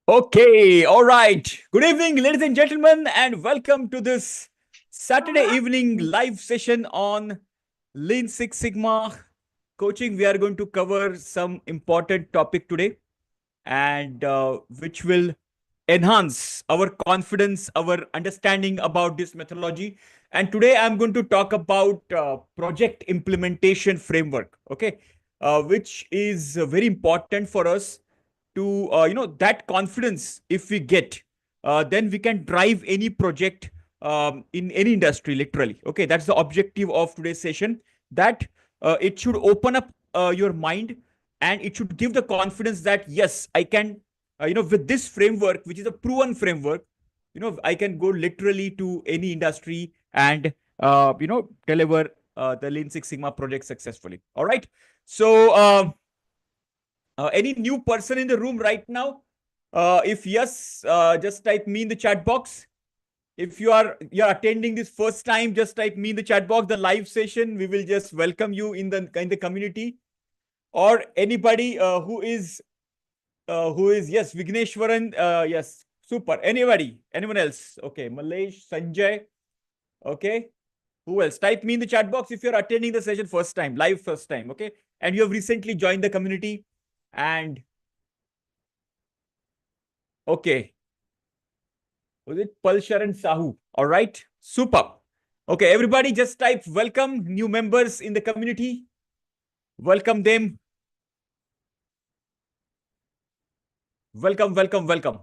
Okay, all right. Good evening, ladies and gentlemen, and welcome to this Saturday evening live session on Lean Six Sigma coaching. We are going to cover some important topic today, and which will enhance our confidence, our understanding about this methodology. And today I'm going to talk about project implementation framework. Okay, which is very important for us to that confidence. If we get, then we can drive any project in any industry. Literally, okay. That's the objective of today's session. That it should open up your mind, and it should give the confidence that yes, I can with this framework, which is a proven framework, I can go literally to any industry and deliver the Lean Six Sigma project successfully. All right. So any new person in the room right now? If yes, just type me in the chat box. If you're attending this first time, just type me in the chat box. The live session, we will just welcome you in the community. Or anybody who is yes, Vigneshwaran, yes, super. Anybody, anyone else? Okay, Malesh, Sanjay. Okay, who else? Type me in the chat box if you're attending the session first time, live first time. Okay, and you have recently joined the community. And okay, was it Palsharan Sahu? All right, super. Okay, everybody, just type welcome new members in the community. Welcome them. Welcome, welcome, welcome.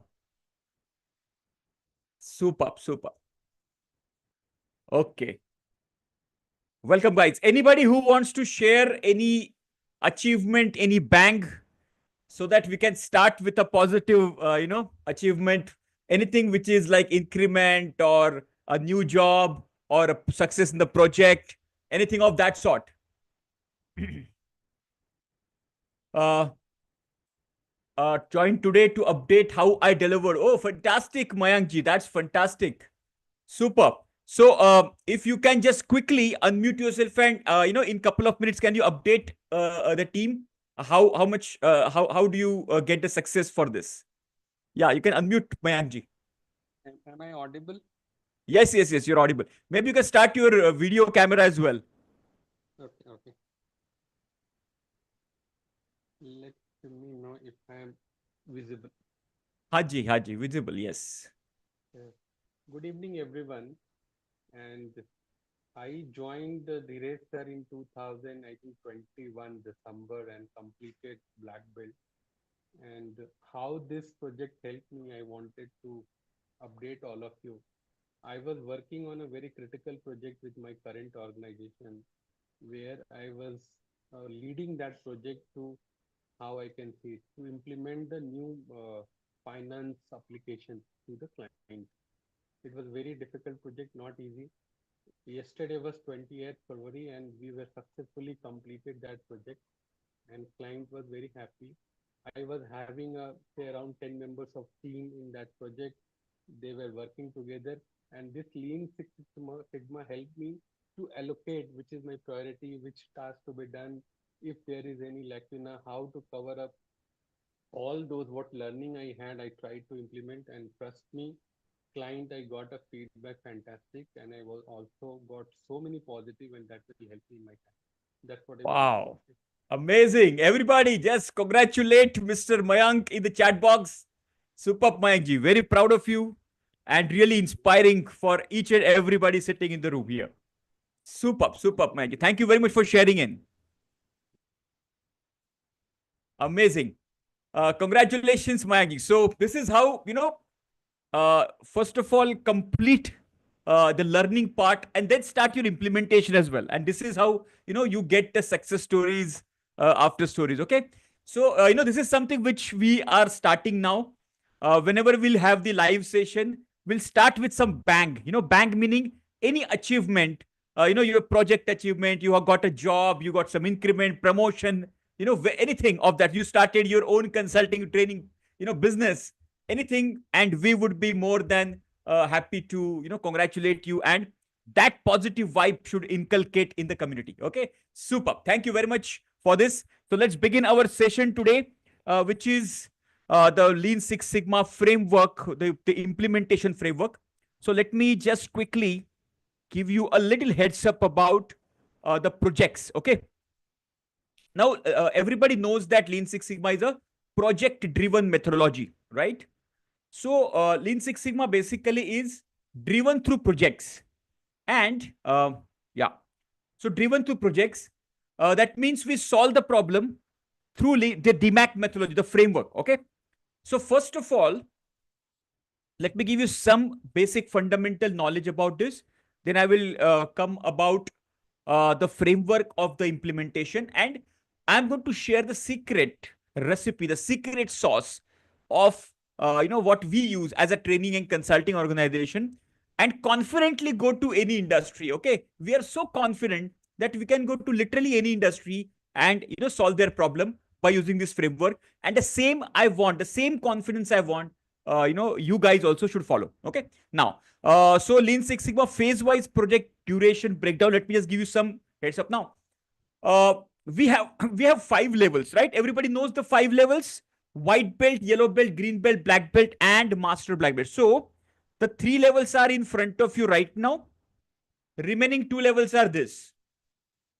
Super, super. Okay. Welcome, guys. Anybody who wants to share any achievement, any bang, so that we can start with a positive, achievement, anything which is like increment or a new job or a success in the project, anything of that sort. uh, Join today to update how I delivered. Oh, fantastic, Mayankji. That's fantastic. Super. So, if you can just quickly unmute yourself and in couple of minutes, can you update the team? How much? How do you get the success for this? Yeah, you can unmute Mayankji. Am I audible? Yes, yes, yes. You're audible. Maybe you can start your video camera as well. Okay, okay. Let me know if I am visible. Haji, Haji, visible. Yes. Uh, Good evening, everyone. And I joined the race sir in 2000, I think 21 December and completed black belt. And how this project helped me, I wanted to update all of you. I was working on a very critical project with my current organization where I was leading that project to how I can see it, to implement the new finance application to the client. It was very difficult project, not easy. Yesterday was 28th February and we were successfully completed that project and client was very happy. I was having say around 10 members of team in that project. They were working together and this Lean Six Sigma helped me to allocate which is my priority, which task to be done, if there is any lacuna, how to cover up all those what learning I had, I tried to implement and trust me, client, I got a feedback fantastic and I was also got so many positive and that will help me in my time. That's what I wanted to Wow. say. Amazing. Everybody, just congratulate Mr. Mayank in the chat box. Superb, Mayankji. Very proud of you and really inspiring for each and everybody sitting in the room here. Superb, superb, Mayankji. Thank you very much for sharing in. Amazing. Congratulations, Mayankji. So, this is how, first of all, complete the learning part and then start your implementation as well. And this is how, you get the success stories after stories. Okay. So, this is something which we are starting now. Whenever we'll have the live session, we'll start with some bang. Bang meaning any achievement, your project achievement, you have got a job, you got some increment, promotion, anything of that. You started your own consulting, training, business, anything, and we would be more than happy to congratulate you, and that positive vibe should inculcate in the community. Okay, super. Thank you very much for this. So let's begin our session today, which is the Lean Six Sigma framework, the implementation framework. So let me just quickly give you a little heads up about the projects. Okay. Now, everybody knows that Lean Six Sigma is a project driven methodology, right? So, Lean Six Sigma basically is driven through projects. And yeah, so driven through projects, that means we solve the problem through the DMAC methodology, the framework. Okay. So, first of all, let me give you some basic fundamental knowledge about this. Then I will come about the framework of the implementation, and I'm going to share the secret recipe, the secret sauce of what we use as a training and consulting organization, and confidently go to any industry. Okay, we are so confident that we can go to literally any industry and solve their problem by using this framework. And the same confidence I want you guys also should follow. Okay. Now, so Lean Six Sigma phase wise project duration breakdown. Let me just give you some heads up now. We have we have 5 levels, right? Everybody knows the 5 levels: white belt, yellow belt, green belt, black belt, and master black belt. So the 3 levels are in front of you right now. Remaining 2 levels are this.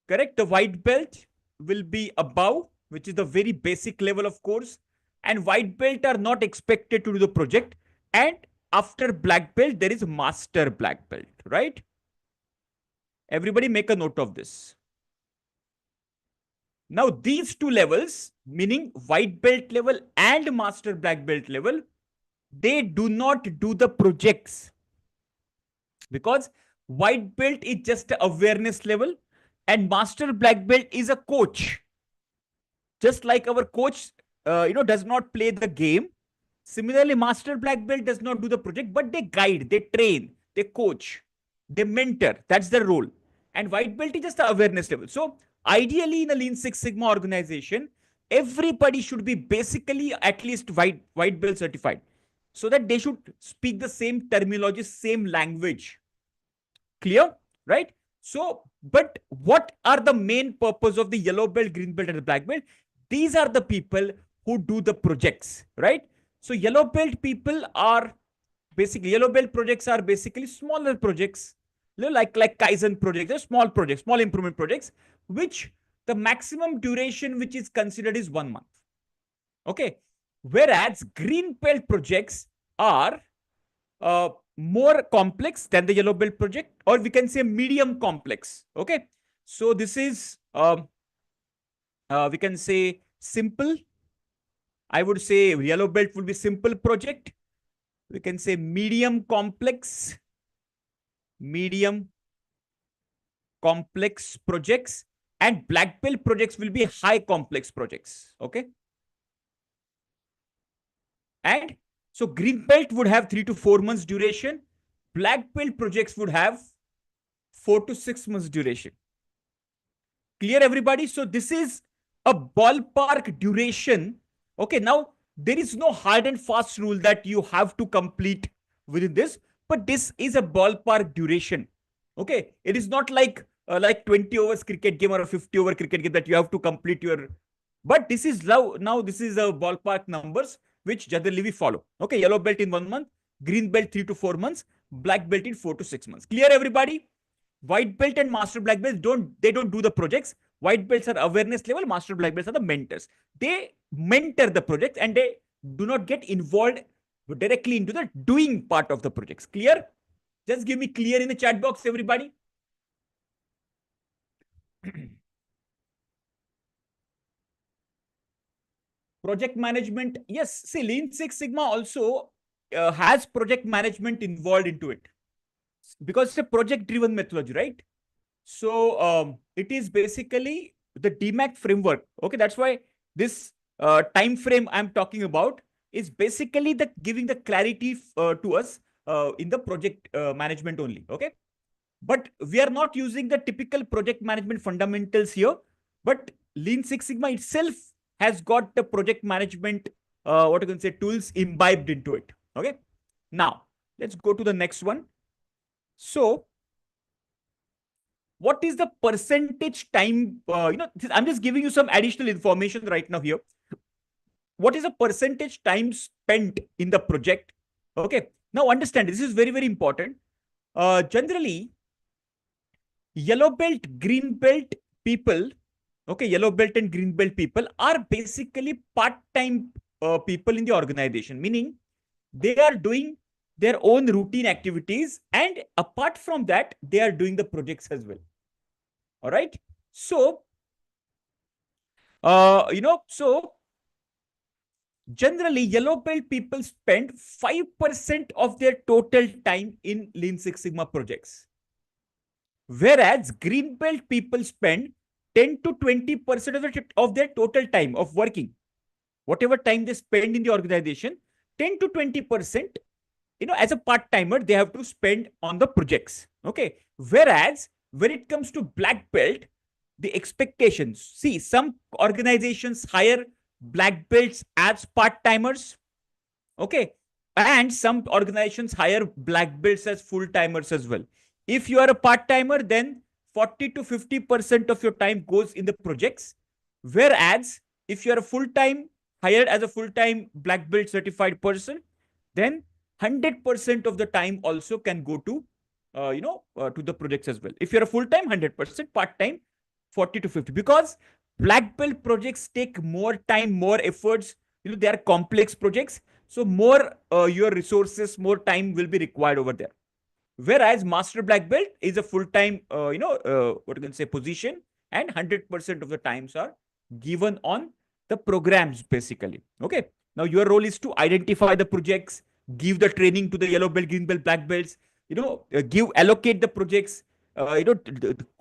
Correct? The white belt will be above, which is the very basic level of course. And white belt are not expected to do the project. And after black belt, there is master black belt, right? Everybody make a note of this. Now, these 2 levels, meaning white belt level and master black belt level, they do not do the projects, because white belt is just a awareness level and master black belt is a coach. Just like our coach, does not play the game. Similarly, master black belt does not do the project, but they guide, they train, they coach, they mentor. That's their role. And white belt is just the awareness level. So ideally, in a Lean Six Sigma organization, everybody should be basically at least white belt certified, so that they should speak the same terminology, same language. Clear, right? So, but what are the main purpose of the yellow belt, green belt, and the black belt? These are the people who do the projects, right? So yellow belt people are basically, yellow belt projects are basically smaller projects, like Kaizen projects, they're small projects, small improvement projects, which the maximum duration which is considered is 1 month. Okay. Whereas green belt projects are more complex than the yellow belt project, or we can say medium complex. Okay. So this is, we can say simple. I would say yellow belt would be simple project. We can say medium complex projects, and black belt projects will be high complex projects. Okay. And so green belt would have 3 to 4 months duration. Black belt projects would have 4 to 6 months duration. Clear, everybody? So this is a ballpark duration. Okay. Now, there is no hard and fast rule that you have to complete within this, but this is a ballpark duration. Okay. It is not like 20 overs cricket game or a 50 over cricket game that you have to complete your, but this is now this is a ballpark numbers which generally we follow. Okay. Yellow belt in 1 month, green belt 3 to 4 months, black belt in 4 to 6 months. Clear, everybody? White belt and master black belts don't do the projects. White belts are awareness level, master black belts are the mentors. They mentor the projects and they do not get involved directly into the doing part of the projects. Clear? Just give me clear in the chat box, everybody. Project management. Yes, see, Lean Six Sigma also has project management involved into it, because it's a project driven methodology, right? So it is basically the DMAC framework. Okay, that's why this time frame I'm talking about is basically the giving the clarity to us in the project management only. Okay, but we are not using the typical project management fundamentals here, but Lean Six Sigma itself has got the project management what you can say tools imbibed into it. Okay, now let's go to the next one. So what is the percentage time? I'm just giving you some additional information right now here. what is the percentage time spent in the project? Okay. Now understand, this is very, very important. Generally, yellow belt, green belt people, okay, yellow belt and green belt people are basically part-time people in the organization, meaning they are doing their own routine activities, and apart from that, they are doing the projects as well. All right. So, so generally, yellow belt people spend 5% of their total time in Lean Six Sigma projects. Whereas green belt people spend 10 to 20% of their total time of working. Whatever time they spend in the organization, 10 to 20%, as a part-timer, they have to spend on the projects. Okay. Whereas when it comes to black belt, the expectations, see, some organizations hire black belts as part-timers. Okay. And some organizations hire black belts as full-timers as well. If you are a part-timer, then 40 to 50% of your time goes in the projects. Whereas if you are a full-time, hired as a full-time black belt certified person, then 100% of the time also can go to, to the projects as well. If you're a full-time, 100%, part-time, 40 to 50, because black belt projects take more time, more efforts, they are complex projects. So more your resources, more time will be required over there. Whereas master black belt is a full-time, what you can say, position, and 100% of the times are given on the programs basically. Okay. Now your role is to identify the projects, give the training to the yellow belt, green belt, black belts, allocate the projects,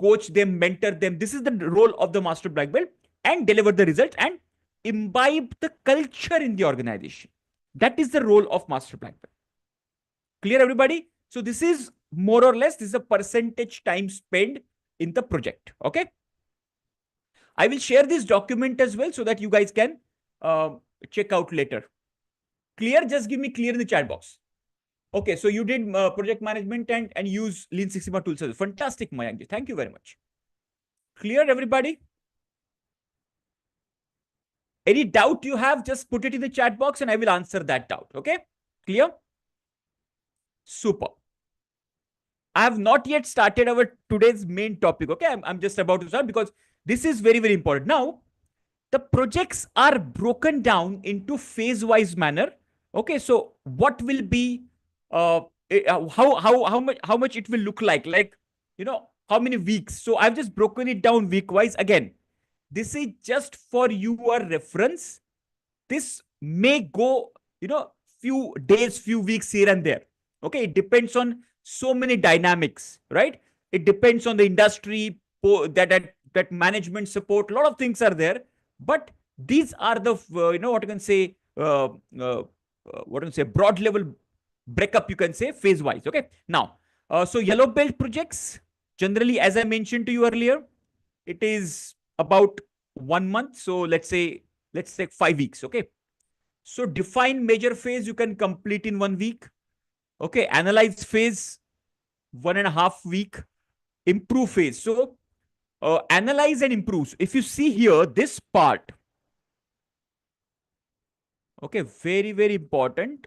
coach them, mentor them. This is the role of the master black belt, and deliver the results and imbibe the culture in the organization. That is the role of master black belt. Clear, everybody? So this is more or less, this is a percentage time spent in the project. Okay. I will share this document as well so that you guys can check out later. Clear? Just give me clear in the chat box. Okay, so you did project management and use Lean Six Sigma tools. Fantastic, Mayank. Thank you very much. Clear, everybody? Any doubt you have, just put it in the chat box and I will answer that doubt. Okay, clear? Super. I have not yet started our today's main topic. Okay, I'm just about to start because this is very, very important. Now, the projects are broken down into phase-wise manner. Okay, so what will be how much it will look like how many weeks. So I've just broken it down week-wise. Again, this is just for your reference. This may go few days, few weeks here and there. Okay, it depends on so many dynamics, right? It depends on the industry, that management support, a lot of things are there. But these are the what you can say, broad level breakup, you can say, phase wise. Okay. Now, so yellow belt projects, generally, as I mentioned to you earlier, it is about 1 month. So let's say 5 weeks. Okay. So define major phase, you can complete in 1 week. Okay. Analyze phase, 1.5 week. Improve phase. So analyze and improve. If you see here, this part, okay, very, very important,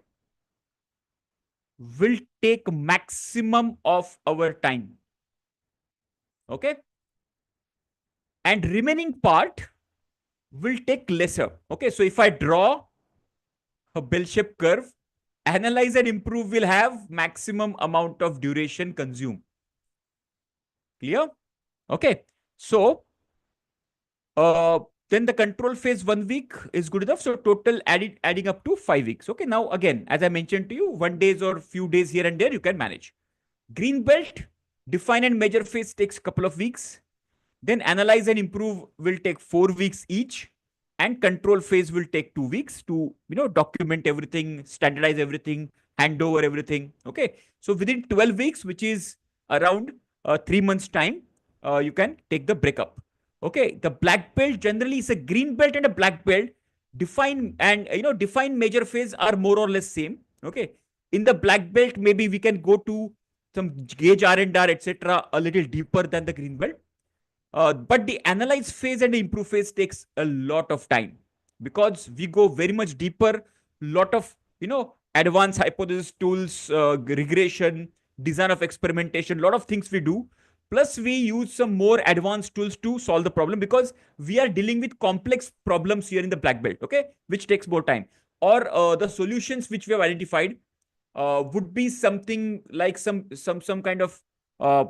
will take maximum of our time. Okay. And remaining part will take lesser. Okay. So if I draw a bell-shaped curve, analyze and improve will have maximum amount of duration consumed. Clear? Okay. So, then the control phase 1 week is good enough. So total adding up to 5 weeks. Okay. Now, again, as I mentioned to you, 1 days or few days here and there, you can manage. Green belt, define and measure phase takes a couple of weeks. Then analyze and improve will take 4 weeks each. And control phase will take 2 weeks to, document everything, standardize everything, hand over everything. Okay. So within 12 weeks, which is around 3 months time, you can take the breakup. Okay. The black belt generally is a green belt and a black belt. Define and, define major phase are more or less same. Okay. In the black belt, maybe we can go to some gauge R&R, etc., a little deeper than the green belt. But the analyze phase and the improve phase takes a lot of time. because we go very much deeper, lot of, advanced hypothesis tools, regression, design of experimentation, lot of things we do. Plus we use some more advanced tools to solve the problem, because we are dealing with complex problems here in the black belt, okay, which takes more time. Or the solutions which we have identified would be something like some kind of uh,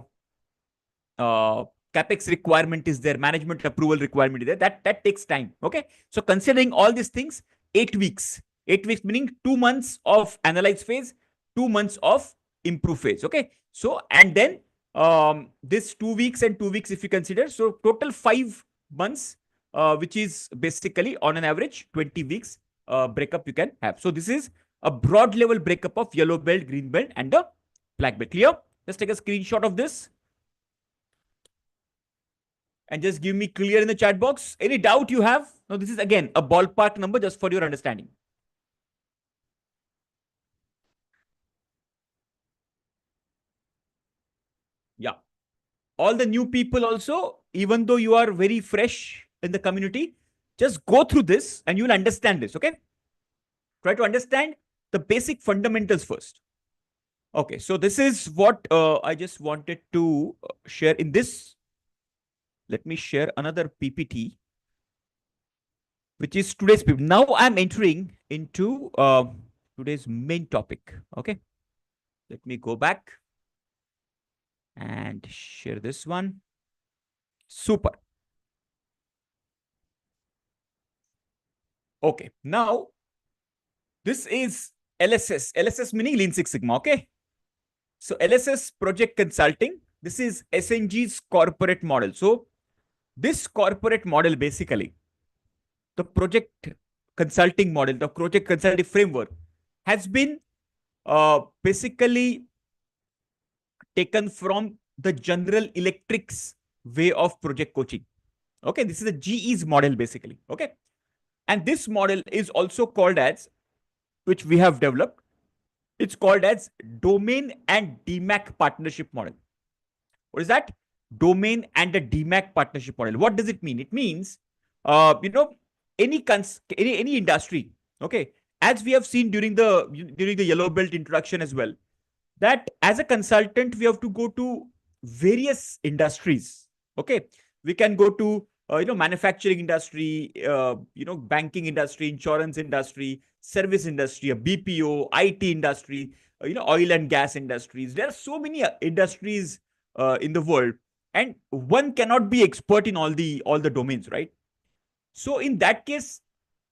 uh, capex requirement is there, management approval requirement is there. That takes time. Okay, so considering all these things, 8 weeks. 8 weeks meaning 2 months of analyze phase, 2 months of improve phase. Okay, so and then this 2 weeks and 2 weeks if you consider, so total 5 months, which is basically on an average 20 weeks breakup you can have. So this is a broad level breakup of yellow belt, green belt, and the black belt. Clear? Let's take a screenshot of this and just give me clear in the chat box. Any doubt you have? Now, this is again a ballpark number just for your understanding. Yeah. All the new people also, even though you are very fresh in the community, just go through this and you'll understand this. Okay. Try to understand the basic fundamentals first. Okay. So this is what I just wanted to share in this. Let me share another PPT, which is today's PPT. Now I'm entering into today's main topic. Okay. Let me go back and share this one. Super. Okay. Now, this is LSS. LSS meaning Lean Six Sigma. Okay. So LSS project consulting. This is SNG's corporate model. So this corporate model, basically, the project consulting model, the project consulting framework has been basically taken from the General Electric's way of project coaching. Okay, this is the GE's model basically. Okay, and this model is also called as, which we have developed, it's called as domain and DMAC partnership model. What is that? Domain and the DMAC partnership model. What does it mean? It means, any industry. Okay, as we have seen during the yellow belt introduction as well, that as a consultant we have to go to various industries. Okay, we can go to manufacturing industry, banking industry, insurance industry, service industry, a BPO, IT industry, oil and gas industries. There are so many industries in the world, and one cannot be expert in all the domains, right? So in that case,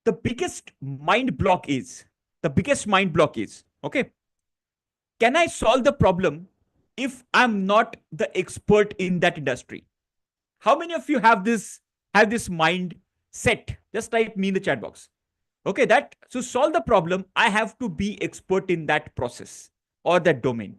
the biggest mind block is okay, can I solve the problem if I'm not the expert in that industry? How many of you have this mind set? Just type me in the chat box. Okay, that to solve the problem, I have to be expert in that process or that domain.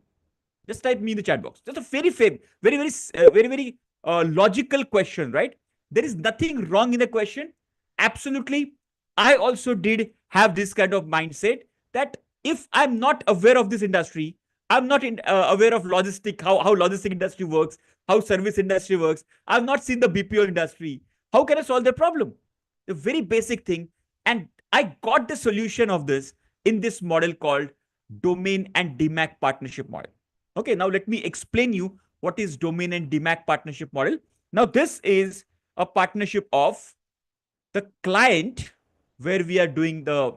Just type me in the chat box. Just a very logical question, right? There is nothing wrong in the question. Absolutely, I also did have this kind of mindset that if I'm not aware of this industry, I'm not aware of logistic, how logistic industry works, how service industry works. I've not seen the BPO industry. How can I solve the problem? The very basic thing. And I got the solution of this in this model called domain and DMAC partnership model. Okay, now let me explain you what is domain and DMAC partnership model. Now this is a partnership of the client where we are doing the,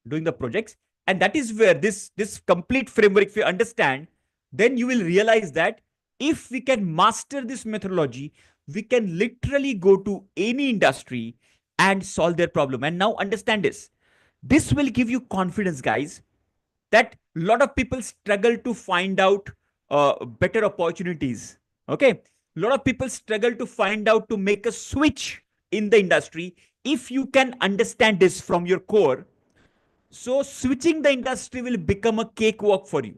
doing the projects. And that is where this complete framework, if you understand, then you will realize that if we can master this methodology, we can literally go to any industry and solve their problem. And now understand this. This will give you confidence, guys, that a lot of people struggle to find out better opportunities. Okay. A lot of people struggle to find out to make a switch in the industry. If you can understand this from your core, so switching the industry will become a cakewalk for you.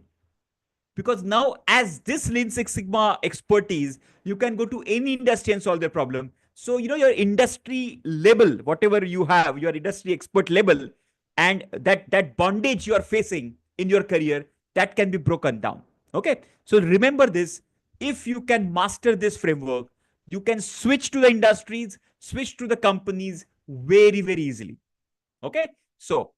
Because now, as this Lean Six Sigma expertise, you can go to any industry and solve their problem. So, your industry label, whatever you have, your industry expert label, and that bondage you are facing in your career, that can be broken down. Okay. So remember this. If you can master this framework, you can switch to the industries, switch to the companies very, very easily. Okay. So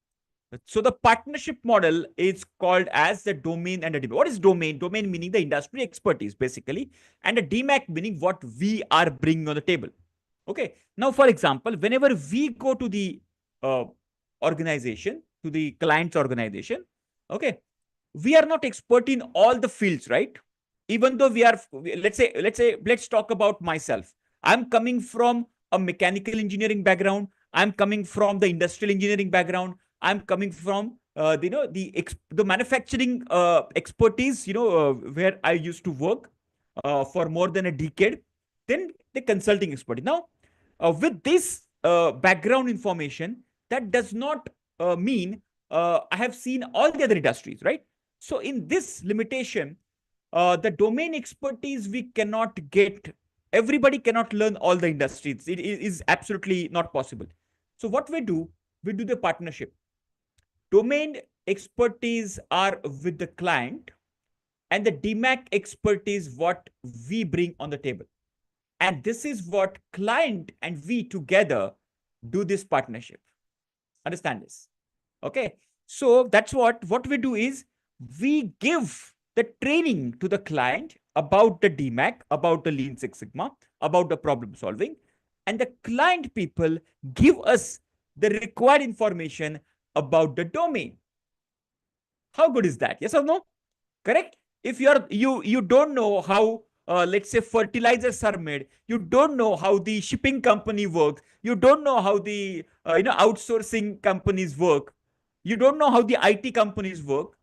the partnership model is called as the domain and the DMAC. What is domain? Domain meaning the industry expertise, basically, and the DMAC meaning what we are bringing on the table. Okay. Now, for example, whenever we go to the organization, to the client's organization, okay, we are not expert in all the fields, right? Even though we are, let's talk about myself. I'm coming from a mechanical engineering background. I'm coming from the industrial engineering background. I'm coming from the manufacturing expertise, where I used to work for more than a decade. Then the consulting expertise. Now, with this background information, that does not mean I have seen all the other industries, right? So in this limitation, the domain expertise we cannot get. Everybody cannot learn all the industries. It is absolutely not possible. So what we do the partnership. Domain expertise are with the client, and the DMAC expertise what we bring on the table. And this is what client and we together do this partnership. Understand this? Okay. So that's what we do is we give the training to the client about the DMAC, about the Lean Six Sigma, about the problem solving, and the client people give us the required information about the domain. How good is that? Yes or no? Correct? If you don't know how let's say fertilizers are made, you don't know how the shipping company works, you don't know how the outsourcing companies work, you don't know how the IT companies work,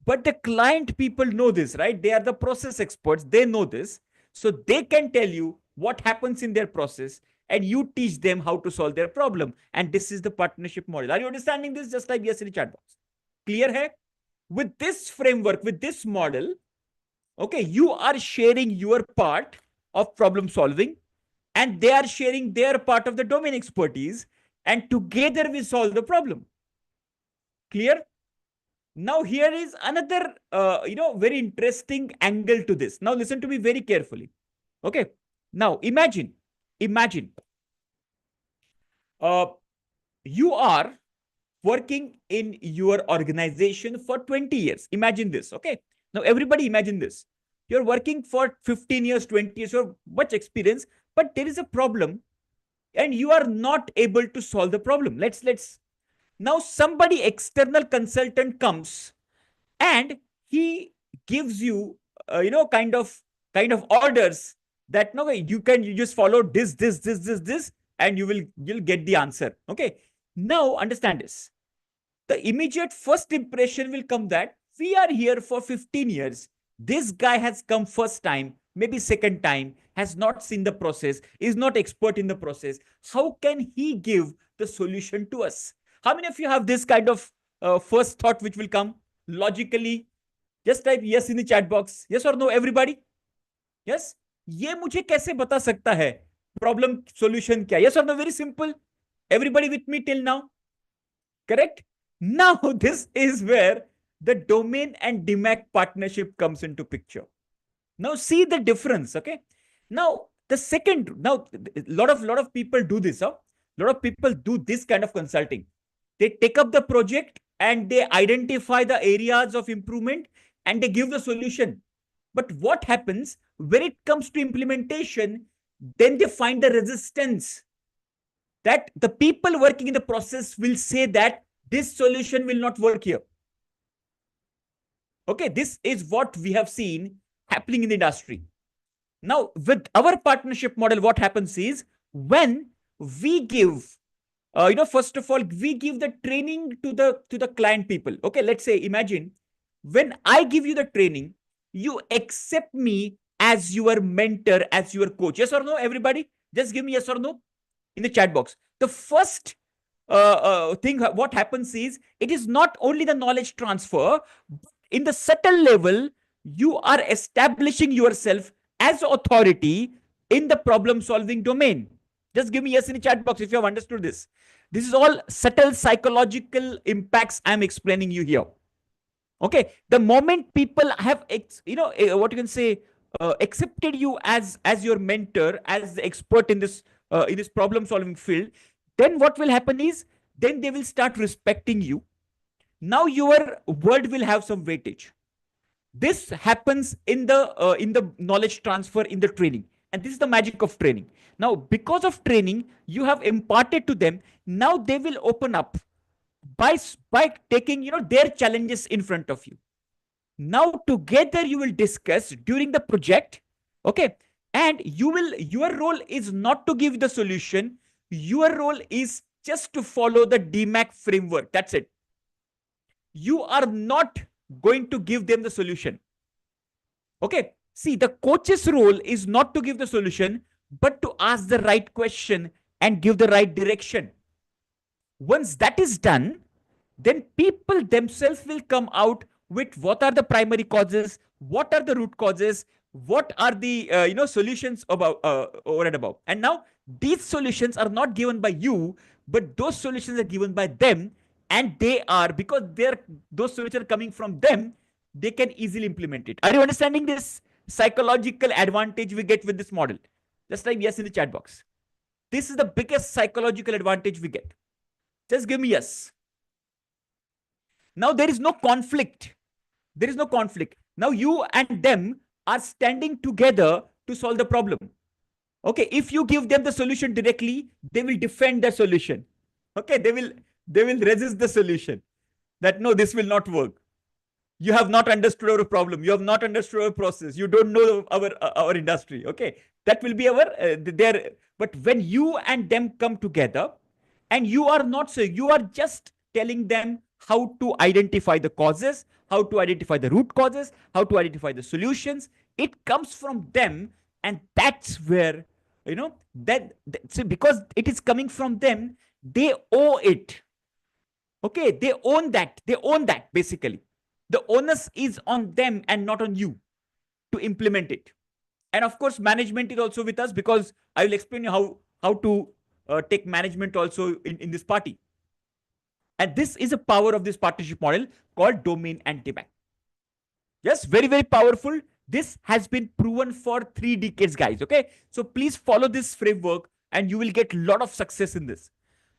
but the client people know this, right? They are the process experts, they know this, so they can tell you what happens in their process, and you teach them how to solve their problem. And this is the partnership model. Are you understanding this? Just like yes in the chat box. Clear hai? With this framework, with this model, okay, you are sharing your part of problem solving, and they are sharing their part of the domain expertise, and together we solve the problem. Clear? Now here is another very interesting angle to this. Now listen to me very carefully. Okay. Now imagine you are working in your organization for 20 years. Imagine this. Okay. Now everybody imagine this. You're working for 15 years, 20 years, you have much experience, but there is a problem and you are not able to solve the problem. Let's now somebody external consultant comes and he gives you kind of orders that no way you just follow this and you'll get the answer. Okay. Now understand this. The immediate first impression will come that we are here for 15 years. This guy has come first time, maybe second time, has not seen the process, is not expert in the process. How can he give the solution to us? How many of you have this kind of first thought which will come logically? Just type yes in the chat box. Yes or no, everybody? Yes? ये मुझे कैसे बता सकता है problem solution क्या? Yes or no? Very simple. Everybody with me till now? Correct? Now this is where the domain and DMAC partnership comes into picture. Now see the difference. Okay. Now the second, now a lot of people do this. A lot of people do this kind of consulting. They take up the project and they identify the areas of improvement and they give the solution. But what happens when it comes to implementation? Then they find the resistance that the people working in the process will say that this solution will not work here. Okay, this is what we have seen happening in the industry. Now, with our partnership model, what happens is when we give, first of all, we give the training to the client people. Okay, let's say, imagine when I give you the training, you accept me as your mentor, as your coach. Yes or no, everybody? Just give me yes or no in the chat box. The first thing, what happens is, it is not only the knowledge transfer, in the subtle level, you are establishing yourself as authority in the problem solving domain. Just give me yes in the chat box if you have understood this. This is all subtle psychological impacts I'm explaining you here. Okay. The moment people have, what you can say, accepted you as your mentor, as the expert in this problem solving field, then what will happen is, then they will start respecting you. Now your word will have some weightage. This happens in the knowledge transfer, in the training, and this is the magic of training. Now because of training you have imparted to them, now they will open up by taking their challenges in front of you. Now together you will discuss during the project. Okay. And your role is not to give the solution. Your role is just to follow the DMAC framework. That's it. You are not going to give them the solution. Okay. See, the coach's role is not to give the solution, but to ask the right question and give the right direction. Once that is done, then people themselves will come out with what are the primary causes, what are the root causes, what are the solutions about over and above. And now these solutions are not given by you, but those solutions are given by them, and they are, because those solutions are coming from them, they can easily implement it. Are you understanding this psychological advantage we get with this model? Just type yes in the chat box. This is the biggest psychological advantage we get. Just give me yes. Now there is no conflict. There is no conflict. Now you and them are standing together to solve the problem. Okay, if you give them the solution directly, they will defend the solution. Okay, they will resist the solution. That no, this will not work. You have not understood our problem. You have not understood our process. You don't know our industry. Okay, that will be our there. But when you and them come together, and you are not so, you are just telling them how to identify the causes, how to identify the root causes, how to identify the solutions. It comes from them, and that's where so because it is coming from them, they owe it. Okay, they own that. They own that basically. The onus is on them and not on you to implement it. And of course, management is also with us, because I will explain you how to take management also in this party. And this is a power of this partnership model called domain and DMAC. Yes, very, very powerful. This has been proven for 3 decades, guys. Okay, so please follow this framework and you will get a lot of success in this.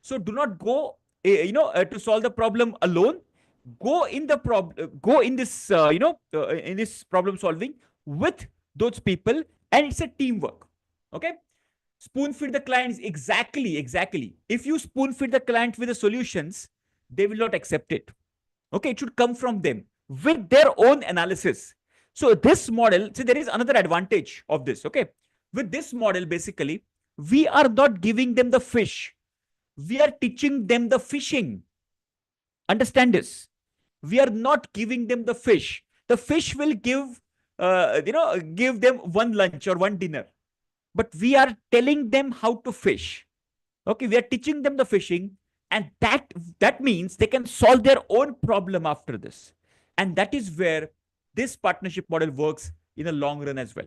So do not go to solve the problem alone. Go in the go in this in this problem solving with those people, and it's a teamwork. Okay, spoon feed the clients. Exactly. If you spoon feed the client with the solutions, they will not accept it. Okay, it should come from them with their own analysis. So this model, see, there is another advantage of this. Okay, with this model, basically, we are not giving them the fish. We are teaching them the fishing. Understand this. We are not giving them the fish. The fish will give them one lunch or one dinner. But we are telling them how to fish. Okay, we are teaching them the fishing, and that means they can solve their own problem after this. And that is where this partnership model works in the long run as well.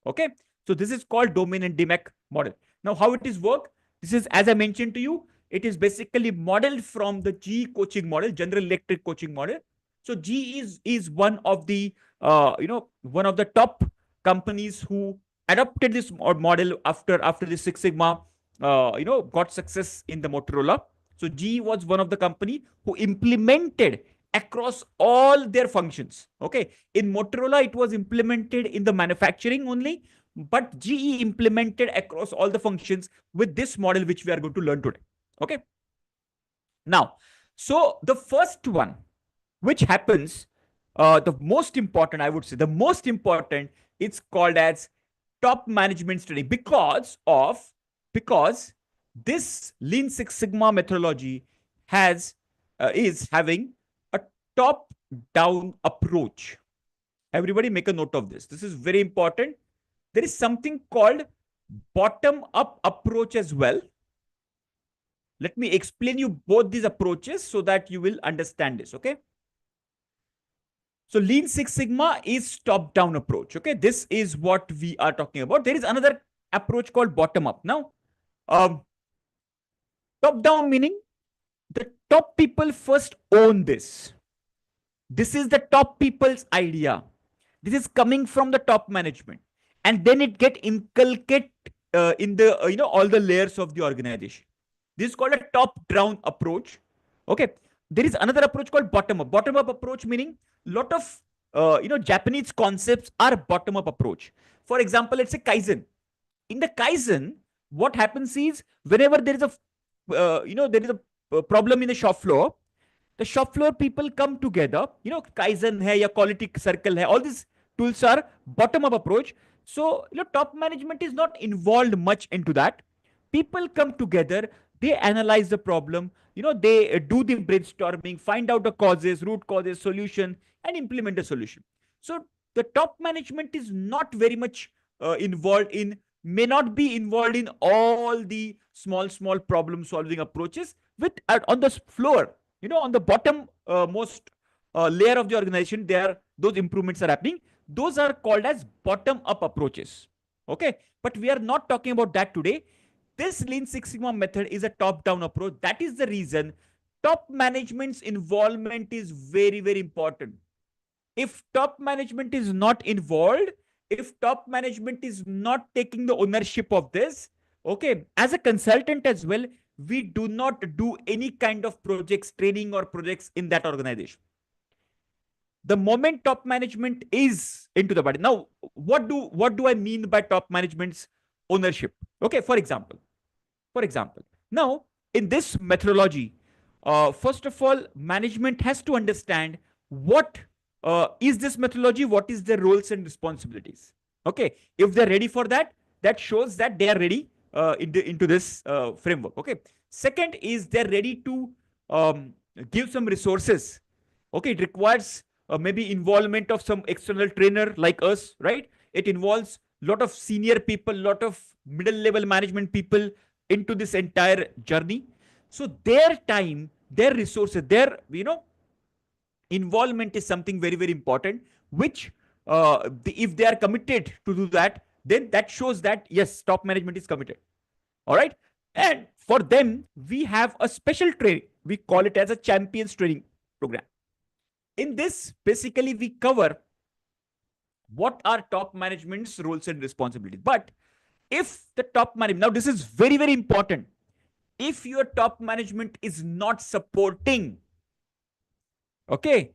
Okay, so this is called domain and DMAC model. Now, how it is work? This is, as I mentioned to you, it is basically modeled from the GE coaching model, General Electric coaching model. So GE is one of the one of the top companies who adopted this model after the Six Sigma got success in the Motorola. So GE was one of the company who implemented across all their functions. Okay, in Motorola it was implemented in the manufacturing only, but GE implemented across all the functions with this model which we are going to learn today. Okay, now, so the first one which happens, the most important, I would say the most important, it's called as top management study, because this Lean Six Sigma methodology is having a top down approach. Everybody make a note of this. This is very important. There is something called bottom up approach as well. Let me explain you both these approaches so that you will understand this. Okay, so Lean Six Sigma is top down approach. Okay, this is what we are talking about. There is another approach called bottom up. Now, top down meaning the top people first own this. This is the top people's idea. This is coming from the top management, and then it get inculcated in the all the layers of the organization. This is called a top-down approach. Okay. There is another approach called bottom-up. Bottom-up approach meaning lot of Japanese concepts are bottom-up approach. For example, let's say Kaizen. In the Kaizen, what happens is whenever there is a problem in the shop floor, the shop floor people come together. Kaizen hai ya quality circle hai. All these tools are bottom-up approach. So top management is not involved much into that. People come together, they analyze the problem. They do the brainstorming, find out the causes, root causes, solution, and implement the solution. So the top management is not very much involved in, may not be involved in all the small problem solving approaches with on the floor. On the bottom most layer of the organization, those improvements are happening. Those are called as bottom up approaches. Okay, but we are not talking about that today. This Lean Six Sigma method is a top-down approach. That is the reason top management's involvement is very, very important. If top management is not involved, if top management is not taking the ownership of this, okay, as a consultant as well, we do not do any kind of projects, training or projects in that organization. The moment top management is into the body. Now, what do I mean by top management's ownership? Okay, for example, now in this methodology, first of all, management has to understand what is this methodology, what is their roles and responsibilities. Okay, if they're ready for that, that shows that they are ready into this framework. Okay, second is they're ready to give some resources. Okay, it requires maybe involvement of some external trainer like us, right? It involves a lot of senior people, lot of middle level management people into this entire journey. So their time, their resources, their involvement is something very, very important, which if they are committed to do that, then that shows that yes, top management is committed. All right. And for them, we have a special training. We call it as a champions training program. In this, basically, we cover what are top management's roles and responsibilities. But if the top management, now this is very, very important. If your top management is not supporting, okay,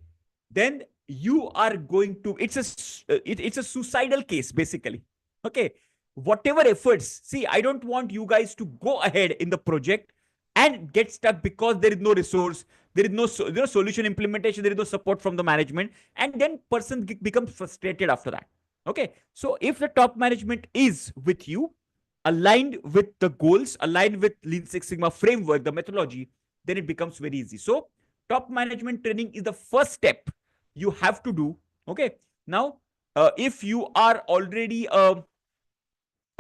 then you are going to, it's a suicidal case, basically. Okay, whatever efforts, see, I don't want you guys to go ahead in the project and get stuck because there is no resource, there is no solution implementation, there is no support from the management, and then person becomes frustrated after that. Okay, so if the top management is with you, aligned with the goals, aligned with Lean Six Sigma framework, the methodology, then it becomes very easy. So top management training is the first step you have to do. Okay, now if you are already a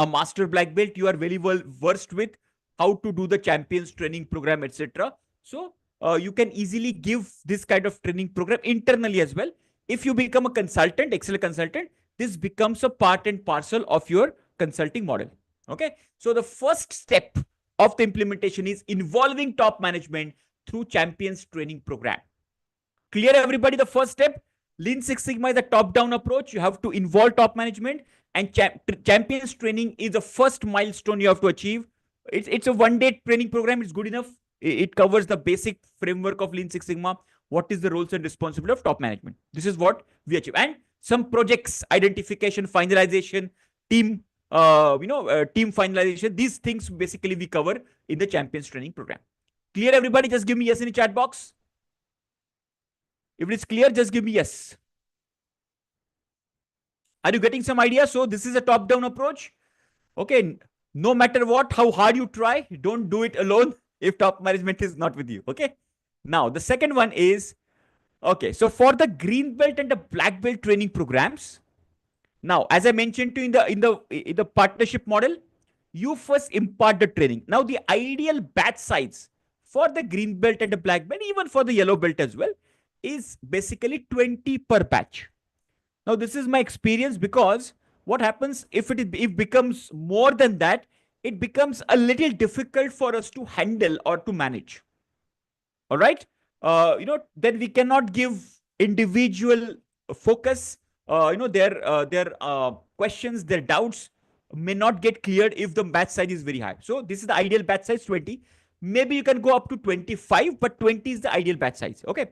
master black belt, you are very well versed with how to do the champions training program, etc. So you can easily give this kind of training program internally as well. If you become a consultant, Excel consultant, this becomes a part and parcel of your consulting model. Okay, so the first step of the implementation is involving top management through champions training program. Clear, everybody? The first step, Lean Six Sigma is a top-down approach. You have to involve top management, and champions training is the first milestone you have to achieve. It's a one-day training program. It's good enough. It covers the basic framework of Lean Six Sigma. What is the roles and responsibility of top management? This is what we achieve. And some projects, identification, finalization, team finalization. These things basically we cover in the champions training program. Clear, everybody? Just give me yes in the chat box. If it's clear, just give me yes. Are you getting some idea? So this is a top-down approach. Okay, no matter what, how hard you try, don't do it alone if top management is not with you. Okay. Now the second one is, okay, so for the green belt and the black belt training programs, now as I mentioned to you in the partnership model, you first impart the training. Now the ideal batch size for the green belt and the black belt, even for the yellow belt as well, is basically 20 per batch. Now this is my experience, because what happens if it becomes more than that, it becomes a little difficult for us to handle or to manage. All right. Then we cannot give individual focus. Their questions, their doubts may not get cleared if the batch size is very high. So this is the ideal batch size 20. Maybe you can go up to 25, but 20 is the ideal batch size. Okay.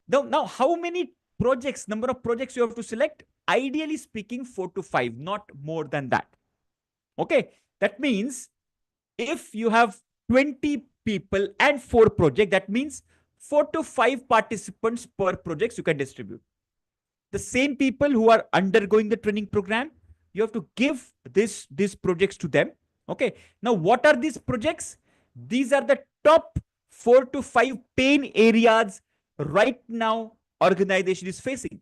Now how many projects, number of projects you have to select? Ideally speaking, 4 to 5, not more than that. Okay. That means if you have 20 people and 4 projects, that means 4 to 5 participants per projects you can distribute. The same people who are undergoing the training program, you have to give these projects to them. Okay. Now, what are these projects? These are the top 4 to 5 pain areas right now organization is facing.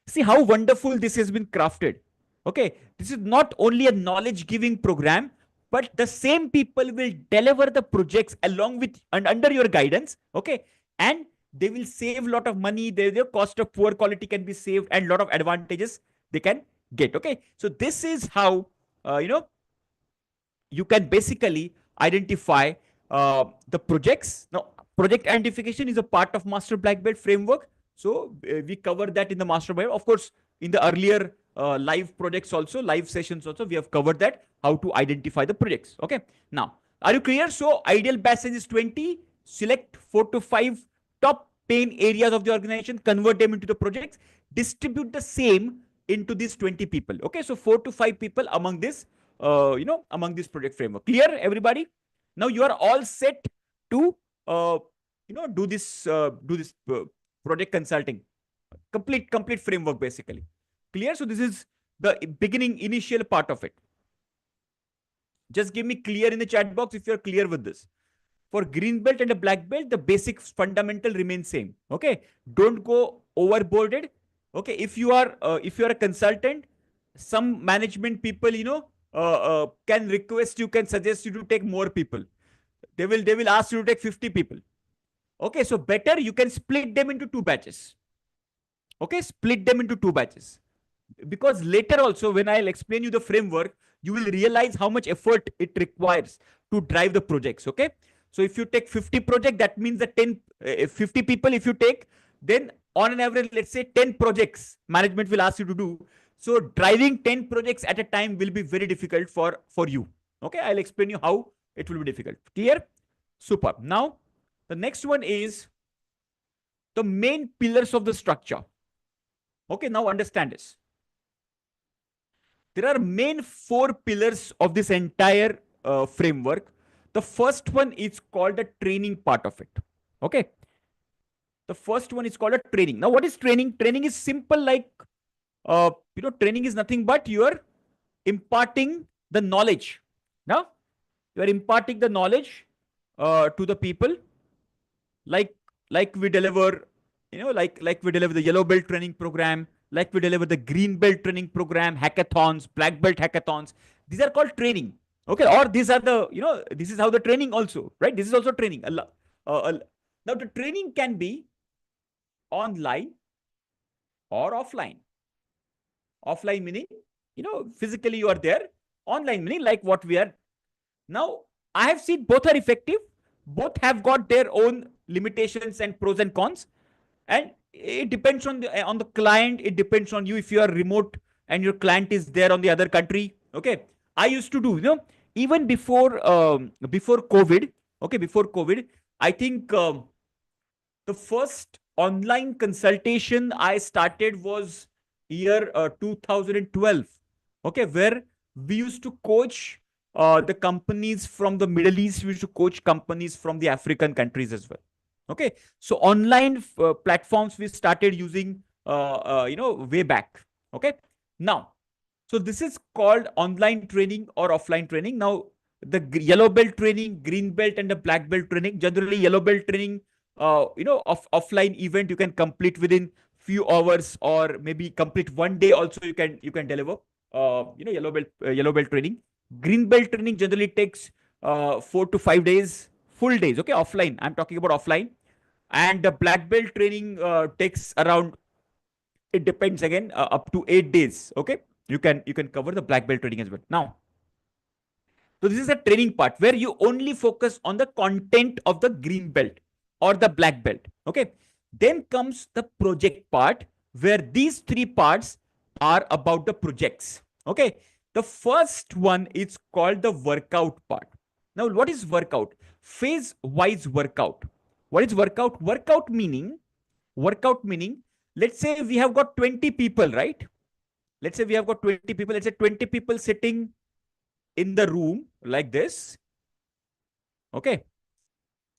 See how wonderful this has been crafted. Okay. This is not only a knowledge giving program, but the same people will deliver the projects along with and under your guidance. Okay. And they will save a lot of money. Their cost of poor quality can be saved and a lot of advantages they can get. Okay. So this is how, you can basically identify the projects. Now, project identification is a part of Master Black Belt framework. So we cover that in the Master Black Belt. Of course, in the earlier live projects also, live sessions also, we have covered that, how to identify the projects. Okay. Now, are you clear? So ideal batch size is 20. Select 4 to 5 top pain areas of the organization, convert them into the projects, distribute the same into these 20 people. Okay. So 4 to 5 people among this, among this project framework. Clear, everybody? Now you are all set to, do this project consulting. Complete framework basically. Clear? So this is the beginning, initial part of it. Just give me clear in the chat box if you're clear with this. For green belt and a black belt, the basic fundamental remains same. Okay. Don't go overboarded. Okay. If you are a consultant, some management people, can request you, can suggest you to take more people. They will ask you to take 50 people. Okay. So better you can split them into 2 batches. Okay. Split them into 2 batches. Because later also, when I'll explain you the framework, you will realize how much effort it requires to drive the projects. Okay. So if you take 50 projects, that means that 50 people, if you take, then on an average, let's say 10 projects management will ask you to do. So driving 10 projects at a time will be very difficult for you. Okay. I'll explain you how it will be difficult. Clear? Super. Now, the next one is the main pillars of the structure. Okay. Now understand this. There are main 4 pillars of this entire framework. The first one is called the training part of it. Okay. The first one is called a training. Now, what is training? Training is simple, like, training is nothing but you are imparting the knowledge. Now, you are imparting the knowledge to the people, like we deliver, like we deliver the yellow belt training program, like we deliver the green belt training program, hackathons, black belt hackathons. These are called training. Okay. Or these are the, this is how the training also, right? This is also training. Now the training can be online or offline. Offline meaning, physically you are there. Online meaning like what we are. Now, I have seen both are effective. Both have got their own limitations and pros and cons. And it depends on the client. It depends on you. If you are remote and your client is there on the other country. Okay. I used to do, even before COVID. Okay. Before COVID, I think the first online consultation I started was year 2012. Okay. Where we used to coach the companies from the Middle East. We used to coach companies from the African countries as well. Okay. So online platforms we started using, way back. Okay. Now, so this is called online training or offline training. Now, the yellow belt training, green belt and the black belt training, generally yellow belt training, offline event you can complete within few hours or maybe complete one day also you can deliver, yellow belt training. Green belt training generally takes 4 to 5 days, full days. Okay. Offline. I'm talking about offline. And the black belt training takes around, it depends again, up to 8 days. Okay. You can cover the black belt training as well. Now, so this is a training part where you only focus on the content of the green belt or the black belt. Okay. Then comes the project part where these 3 parts are about the projects. Okay. The first one is called the workout part. Now, what is workout? Phase-wise workout. What is workout? Workout meaning, let's say we have got 20 people, right? Let's say we have got 20 people. Let's say 20 people sitting in the room like this. Okay.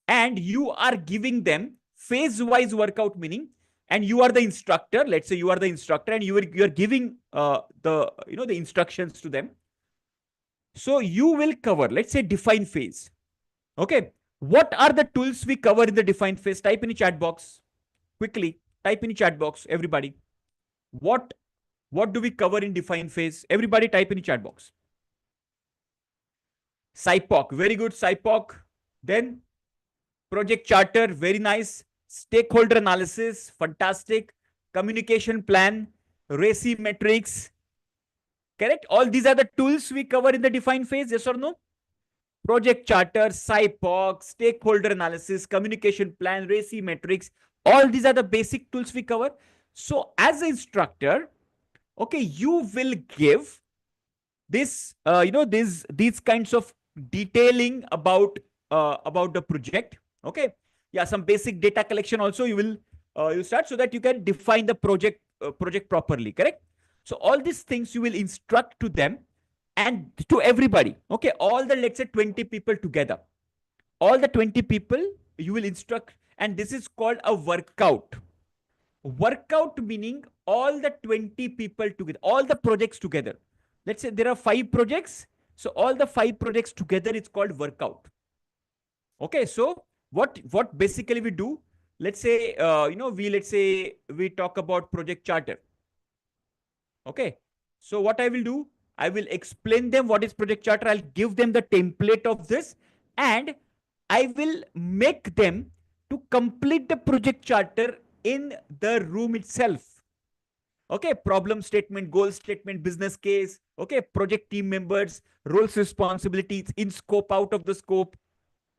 And you are giving them phase-wise workout meaning, and you are the instructor. Let's say you are the instructor and you are giving the instructions to them. So you will cover, let's say, define phase. Okay. What are the tools we cover in the define phase? Type in the chat box quickly. Type in the chat box, everybody. What do we cover in define phase? Everybody type in the chat box. SIPOC, very good, SIPOC. Then project charter, very nice. Stakeholder analysis, fantastic. Communication plan, RACI metrics. Correct? All these are the tools we cover in the define phase, yes or no? Project charter, SIPOC, stakeholder analysis, communication plan, RACI metrics. All these are the basic tools we cover. So as an instructor, okay, you will give this, these kinds of detailing about the project. Okay. Yeah, some basic data collection also you will you start, so that you can define the project properly. Correct. So all these things you will instruct to them and to everybody. Okay. All the, let's say, 20 people together. All the 20 people you will instruct, and this is called a workout. Workout meaning all the 20 people together, all the projects together. Let's say there are 5 projects. So all the 5 projects together, it's called workout. Okay. So what basically we do, let's say, we talk about project charter. Okay. So what I will do, I will explain them what is project charter. I'll give them the template of this, and I will make them to complete the project charter in the room itself. Okay. Problem statement, goal statement, business case. Okay. Project team members, roles, responsibilities, in scope, out of the scope.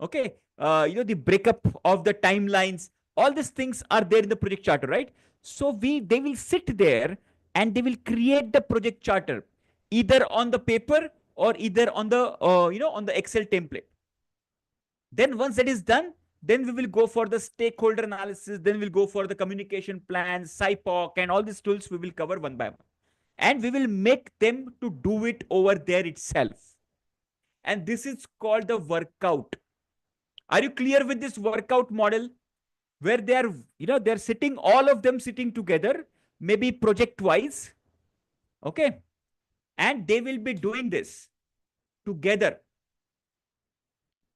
Okay. The breakup of the timelines, all these things are there in the project charter, right? So they will sit there and they will create the project charter either on the paper or either on the, on the Excel template. Then once that is done, then we will go for the stakeholder analysis. Then we'll go for the communication plans, SIPOC, and all these tools we will cover one by one. And we will make them to do it over there itself. And this is called the workout. Are you clear with this workout model? Where they are, they're sitting, all of them sitting together, maybe project wise. Okay. And they will be doing this together.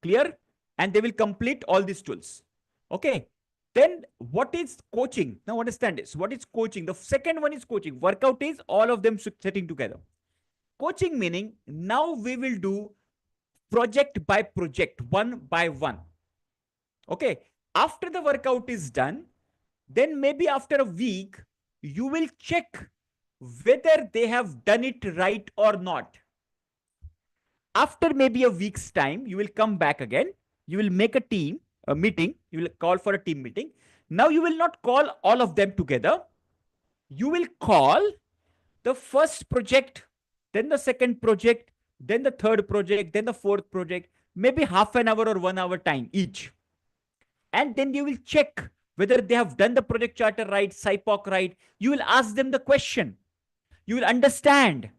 Clear? And they will complete all these tools. Okay. Then what is coaching? Now understand this. What is coaching? The second one is coaching. Workout is all of them sitting together. Coaching meaning now we will do project by project, one by one. Okay. After the workout is done, then maybe after a week, you will check whether they have done it right or not. After maybe a week's time, you will come back again. You will make a meeting. You will call for a team meeting. Now you will not call all of them together. You will call the first project, then the second project, then the third project, then the fourth project, maybe half an hour or 1 hour time each. And then you will check whether they have done the project charter right, SIPOC right. You will ask them the question. You will understand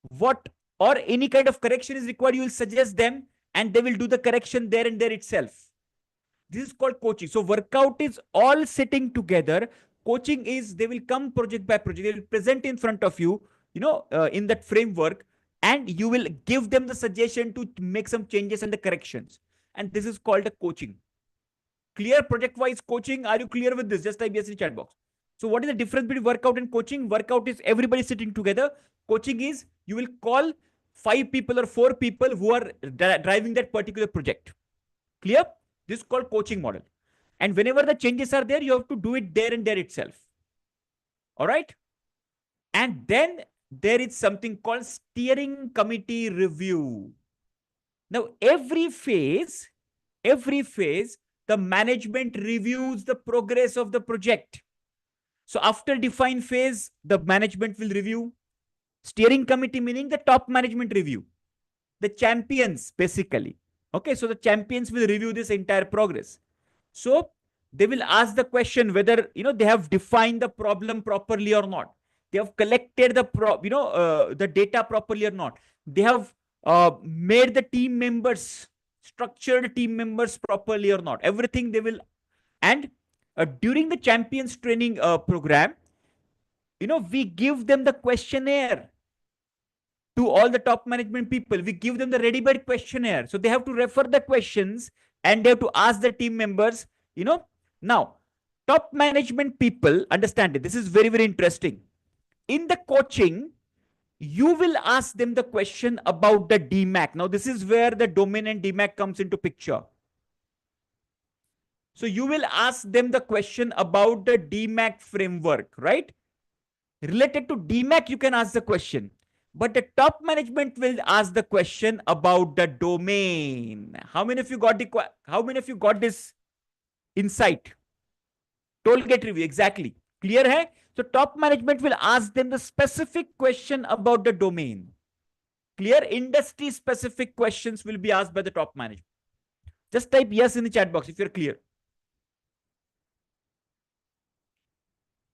what or any kind of correction is required. You will suggest them and they will do the correction there and there itself. This is called coaching. So workout is all sitting together. Coaching is they will come project by project. They will present in front of you, in that framework, and you will give them the suggestion to make some changes and the corrections. And this is called a coaching. Clear project-wise coaching? Are you clear with this? Just type yes in the chat box. So what is the difference between workout and coaching? Workout is everybody sitting together. Coaching is you will call 5 people or 4 people who are driving that particular project. Clear? This is called coaching model. And whenever the changes are there, you have to do it there and there itself. All right. And then there is something called steering committee review. Now, every phase, the management reviews the progress of the project. So after define phase, the management will review. Steering committee meaning the top management review. The champions, basically. Okay, so the champions will review this entire progress. So they will ask the question whether they have defined the problem properly or not. They have collected the the data properly or not. They have made the team members, structured team members properly or not. Everything they will. And during the champions training program, we give them the questionnaire to all the top management people. We give them the ready-made questionnaire. So they have to refer the questions and they have to ask the team members, Now, top management people, understand it. This is very, very interesting. In the coaching, you will ask them the question about the DMAC. Now, this is where the domain and DMAC comes into picture. So you will ask them the question about the DMAC framework, right? Related to DMAC, you can ask the question. But the top management will ask the question about the domain. How many of you got this insight? Toll gate review, exactly. Clear hai? So top management will ask them the specific question about the domain. Clear? Industry specific questions will be asked by the top management. Just type yes in the chat box if you're clear.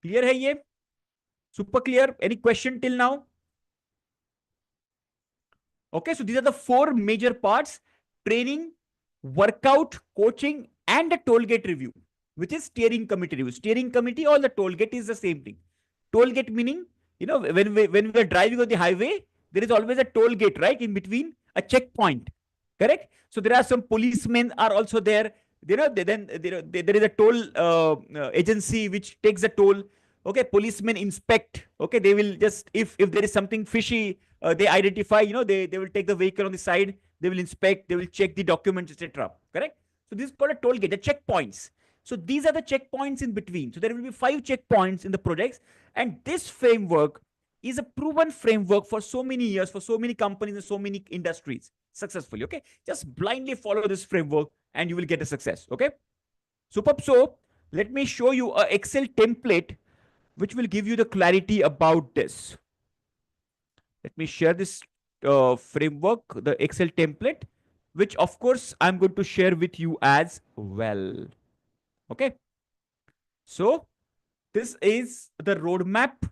Clear hai ye? Super clear. Any question till now? Okay, so these are the 4 major parts: training, workout, coaching, and the toll gate review, which is steering committee review. Steering committee or the toll gate is the same thing. Toll gate meaning, when we are driving on the highway, there is always a toll gate, right? In between a checkpoint, correct? So there are some policemen are also there. Then there is a toll agency which takes a toll. Okay, policemen inspect. Okay, they will just, if there is something fishy, they identify, they will take the vehicle on the side, they will inspect, they will check the documents, etc. Correct? So this is called a toll gate, the checkpoints. So these are the checkpoints in between. So there will be 5 checkpoints in the projects. And this framework is a proven framework for so many years, for so many companies and so many industries successfully. Okay, just blindly follow this framework and you will get a success. Okay, superb. So let me show you an Excel template which will give you the clarity about this. Let me share this framework, the Excel template, which of course I'm going to share with you as well. Okay. So this is the roadmap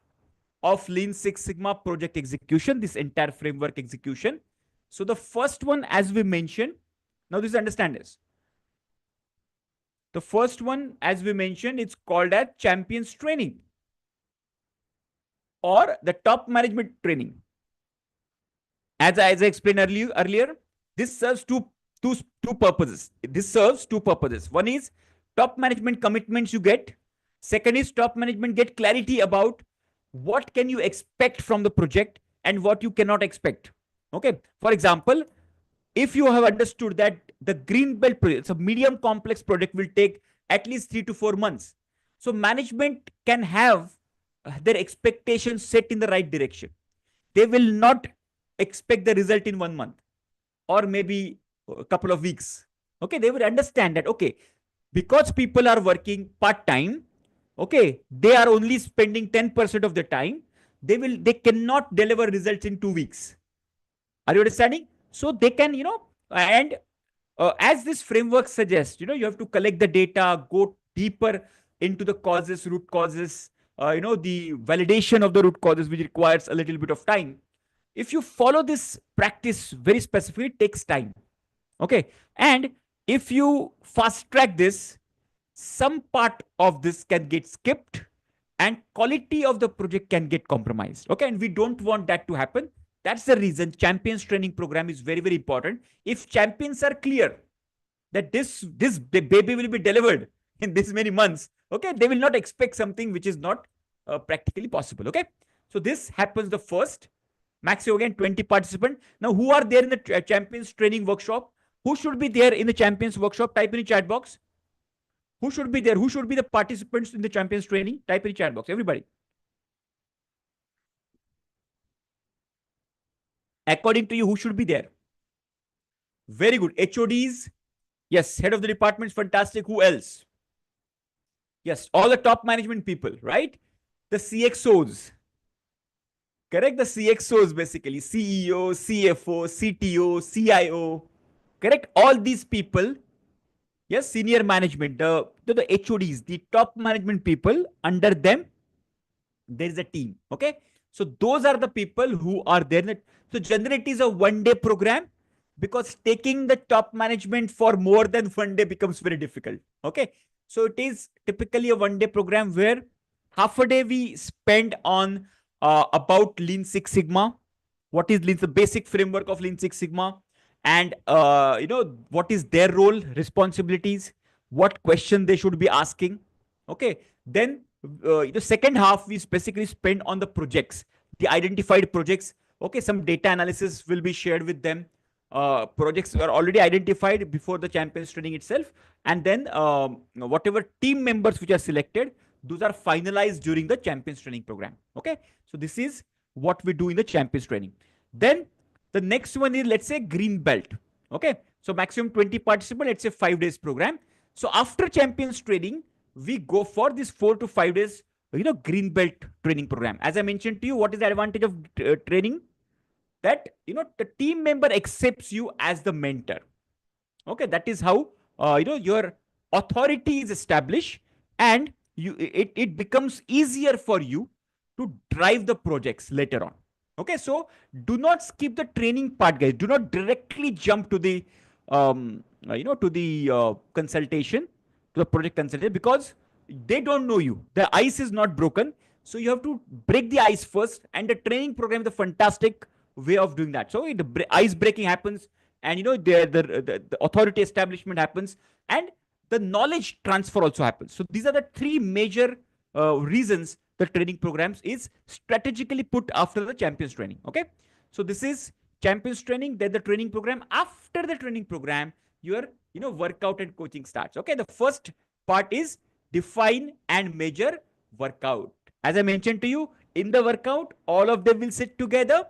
of Lean Six Sigma project execution, this entire framework execution. So the first one, as we mentioned, now this understand this. The first one, as we mentioned, it's called as champions training or the top management training. As I explained earlier, this serves two purposes. This serves 2 purposes. One is top management commitments you get. Second is top management get clarity about what can you expect from the project and what you cannot expect. Okay. For example, if you have understood that the green belt project, it's a medium complex project, will take at least 3 to 4 months. So management can have their expectations set in the right direction. They will not expect the result in 1 month or maybe a couple of weeks. Okay, they will understand that, okay, because people are working part-time, okay, they are only spending 10% of the time. They cannot deliver results in 2 weeks. Are you understanding? So they can, and as this framework suggests, you have to collect the data, go deeper into the causes, root causes, the validation of the root causes, which requires a little bit of time. If you follow this practice very specifically, it takes time. Okay. And if you fast track this, some part of this can get skipped and quality of the project can get compromised. Okay. And we don't want that to happen. That's the reason champions training program is very, very important. If champions are clear that this baby will be delivered in this many months, okay, they will not expect something which is not practically possible. Okay. So this happens the first. Max again 20 participants. Now, who are there in the champions training workshop? Who should be there in the champions workshop? Type in the chat box. Who should be there? Who should be the participants in the champions training? Type in the chat box. Everybody. According to you, who should be there? Very good. HODs. Yes. Head of the departments. Fantastic. Who else? Yes. All the top management people, right? The CXOs. Correct? The CXOs basically. CEO, CFO, CTO, CIO. Correct? All these people, yes, senior management, the HODs, the top management people, under them, there is a team. Okay. So those are the people who are there. So generally it is a 1 day program, because taking the top management for more than 1 day becomes very difficult. Okay. So it is typically a 1 day program where half a day we spend on about Lean Six Sigma. What is Lean, the basic framework of Lean Six Sigma, and what is their role, responsibilities, what question they should be asking. Okay. Then the second half we specifically spend on the projects, the identified projects. Okay, some data analysis will be shared with them. Projects are already identified before the champions training itself, and then whatever team members which are selected, those are finalized during the champions training program. Okay, so this is what we do in the champions training. Then the next one is, let's say, green belt. Okay, so maximum 20 participants, let's say 5 days program. So after champions training, we go for this 4 to 5 days, green belt training program. As I mentioned to you, what is the advantage of training? That, the team member accepts you as the mentor. Okay, that is how, your authority is established, and it becomes easier for you to drive the projects later on. Okay, so do not skip the training part, guys. Do not directly jump to the, consultation, to the project consultation, because they don't know you. The ice is not broken. So you have to break the ice first, and the training program is a fantastic way of doing that. So the ice breaking happens, and the authority establishment happens, and the knowledge transfer also happens. So these are the three major reasons the training programs is strategically put after the champions training. Okay, so this is champions training, then the training program. After the training program, your workout and coaching starts. Okay, the first part is define and measure workout. As I mentioned to you, in the workout, all of them will sit together,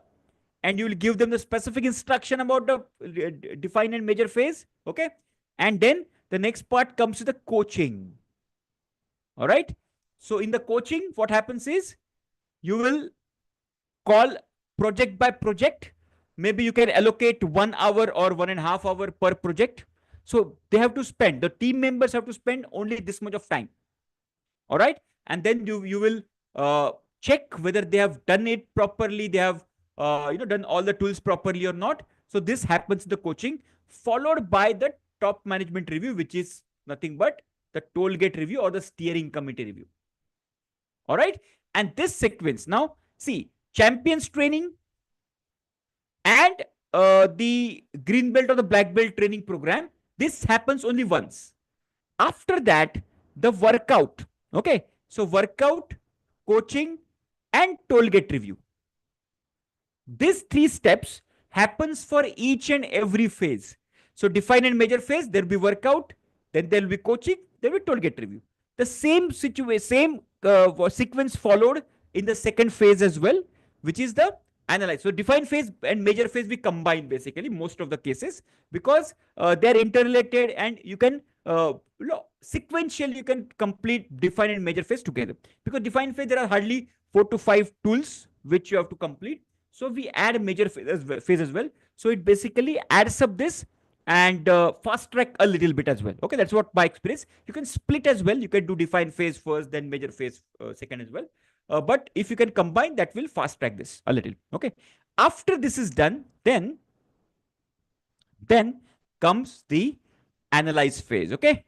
and you will give them the specific instruction about the define and measure phase. Okay, and then the next part comes to the coaching. All right, so in the coaching, what happens is, you will call project by project. Maybe you can allocate 1 hour or 1.5 hours per project. So they have to spend, the team members have to spend only this much of time. All right, and then you will check whether they have done it properly, they have done all the tools properly or not. So this happens in the coaching, followed by the top management review, which is nothing but the toll gate review or the steering committee review. All right, and this sequence, now see, champions training and the green belt or the black belt training program, this happens only once. After that, the workout. Okay, so workout, coaching, and toll gate review. These three steps happens for each and every phase. So define and measure phase, there will be workout, then there will be coaching, there will be toll gate review. The same situation, same sequence followed in the second phase as well, which is the analyze. So define phase and measure phase we combine basically most of the cases, because they're interrelated, and you can sequentially you can complete define and measure phase together. Because define phase, there are hardly 4 to 5 tools which you have to complete. So we add measure phase as well. So it basically adds up this and fast track a little bit as well. Okay, that's what my experience. You can split as well. You can do define phase first, then measure phase second as well. But if you can combine, that will fast track this a little. Okay, after this is done, then comes the analyze phase. Okay,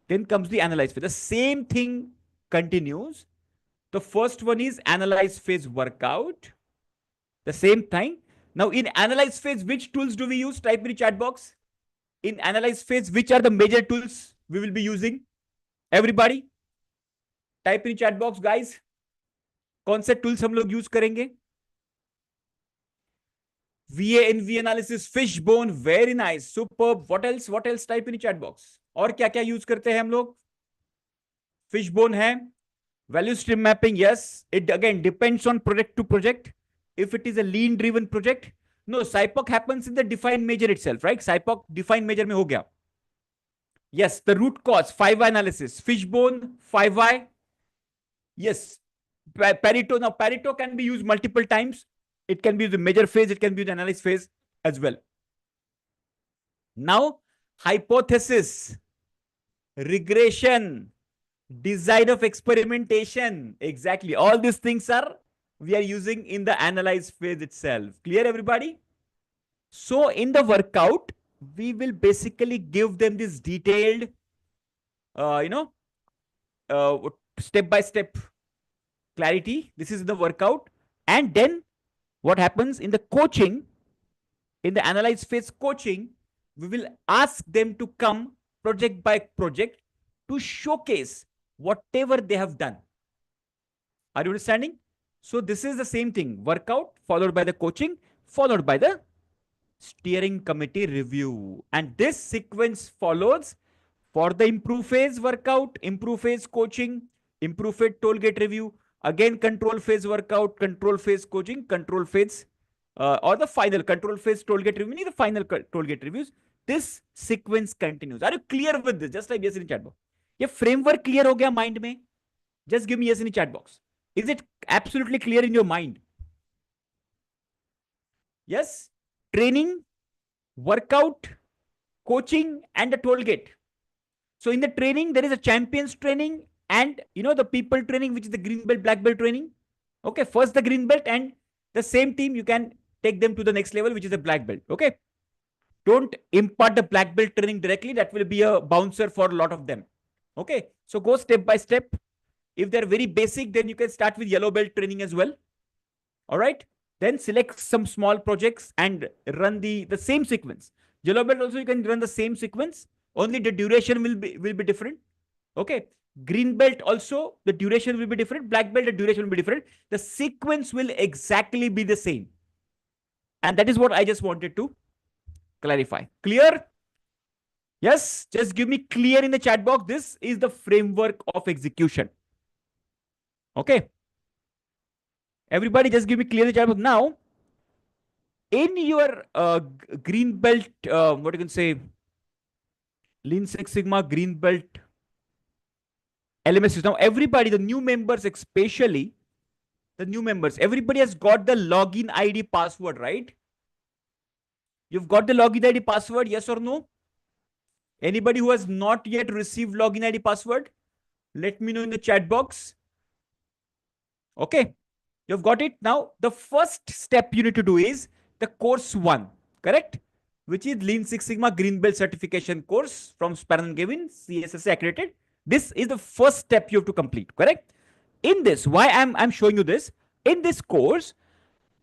then comes the analyze phase. The same thing continues. The first one is analyze phase workout. The same thing. Now in analyze phase, which tools do we use? Type in the chat box. In analyze phase, which are the major tools we will be using? Everybody type in the chat box, guys. कौन से tools हम लोग use करेंगे? VA NV analysis, Fishbone, very nice, superb. What else? What else? Type in the chat box. और क्या क्या use करते हैं हम लोग? Fishbone है. Value stream mapping, yes. It again depends on project to project. If it is a lean driven project, no, SIPOC happens in the define measure itself, right? SIPOC define measure में हो गया. Yes, the root cause, 5Y analysis, Fishbone, 5Y. Yes, Pareto. Now Pareto can be used multiple times. It can be the measure phase, it can be the analyze phase as well. Now, hypothesis, regression, design of experimentation. Exactly. All these things are we are using in the analyze phase itself. Clear, everybody? So in the workout, we will basically give them this detailed, uh, you know, step by step clarity. This is the workout. And then what happens in the coaching, in the analyze phase coaching, we will ask them to come project by project to showcase whatever they have done. Are you understanding? So this is the same thing, workout followed by the coaching, followed by the steering committee review. And this sequence follows for the improve phase workout, improve phase coaching, improve phase toll gate review, again control phase workout, control phase coaching, control phase or the final control phase toll gate review, the final toll gate reviews. This sequence continues. Are you clear with this? Just type yes in chat box. ये framework clear हो गया mind में? Just give me yes in the chat box. Is it absolutely clear in your mind? Yes? Training, workout, coaching, and the toll gate. So in the training, there is a champions training and the people training, which is the green belt, black belt training. Okay, first the green belt and the same team, you can take them to the next level, which is the black belt. Okay. Don't impart the black belt training directly. That will be a bouncer for a lot of them. Okay. So go step by step. If they're very basic, then you can start with yellow belt training as well. All right. Then select some small projects and run the same sequence. Yellow belt also you can run the same sequence. Only the duration will be different. Okay. Green belt also the duration will be different. Black belt the duration will be different. The sequence will exactly be the same. And that is what I just wanted to clarify. Clear? Yes. Just give me clear in the chat box. This is the framework of execution. Okay. Everybody just give me clear in the chat box. Now, in your green belt, what you can say, Lean Six Sigma green belt LMS system, everybody, the new members especially, the new members, everybody has got the login ID password, right? You've got the login ID password, yes or no? Anybody who has not yet received login ID password, let me know in the chat box. Okay, you've got it. Now, the first step you need to do is the course 1, correct? Which is Lean Six Sigma Green Belt Certification course from Sparran Gavin, CSSA accredited. This is the first step you have to complete, correct? In this, why I'm showing you this? In this course,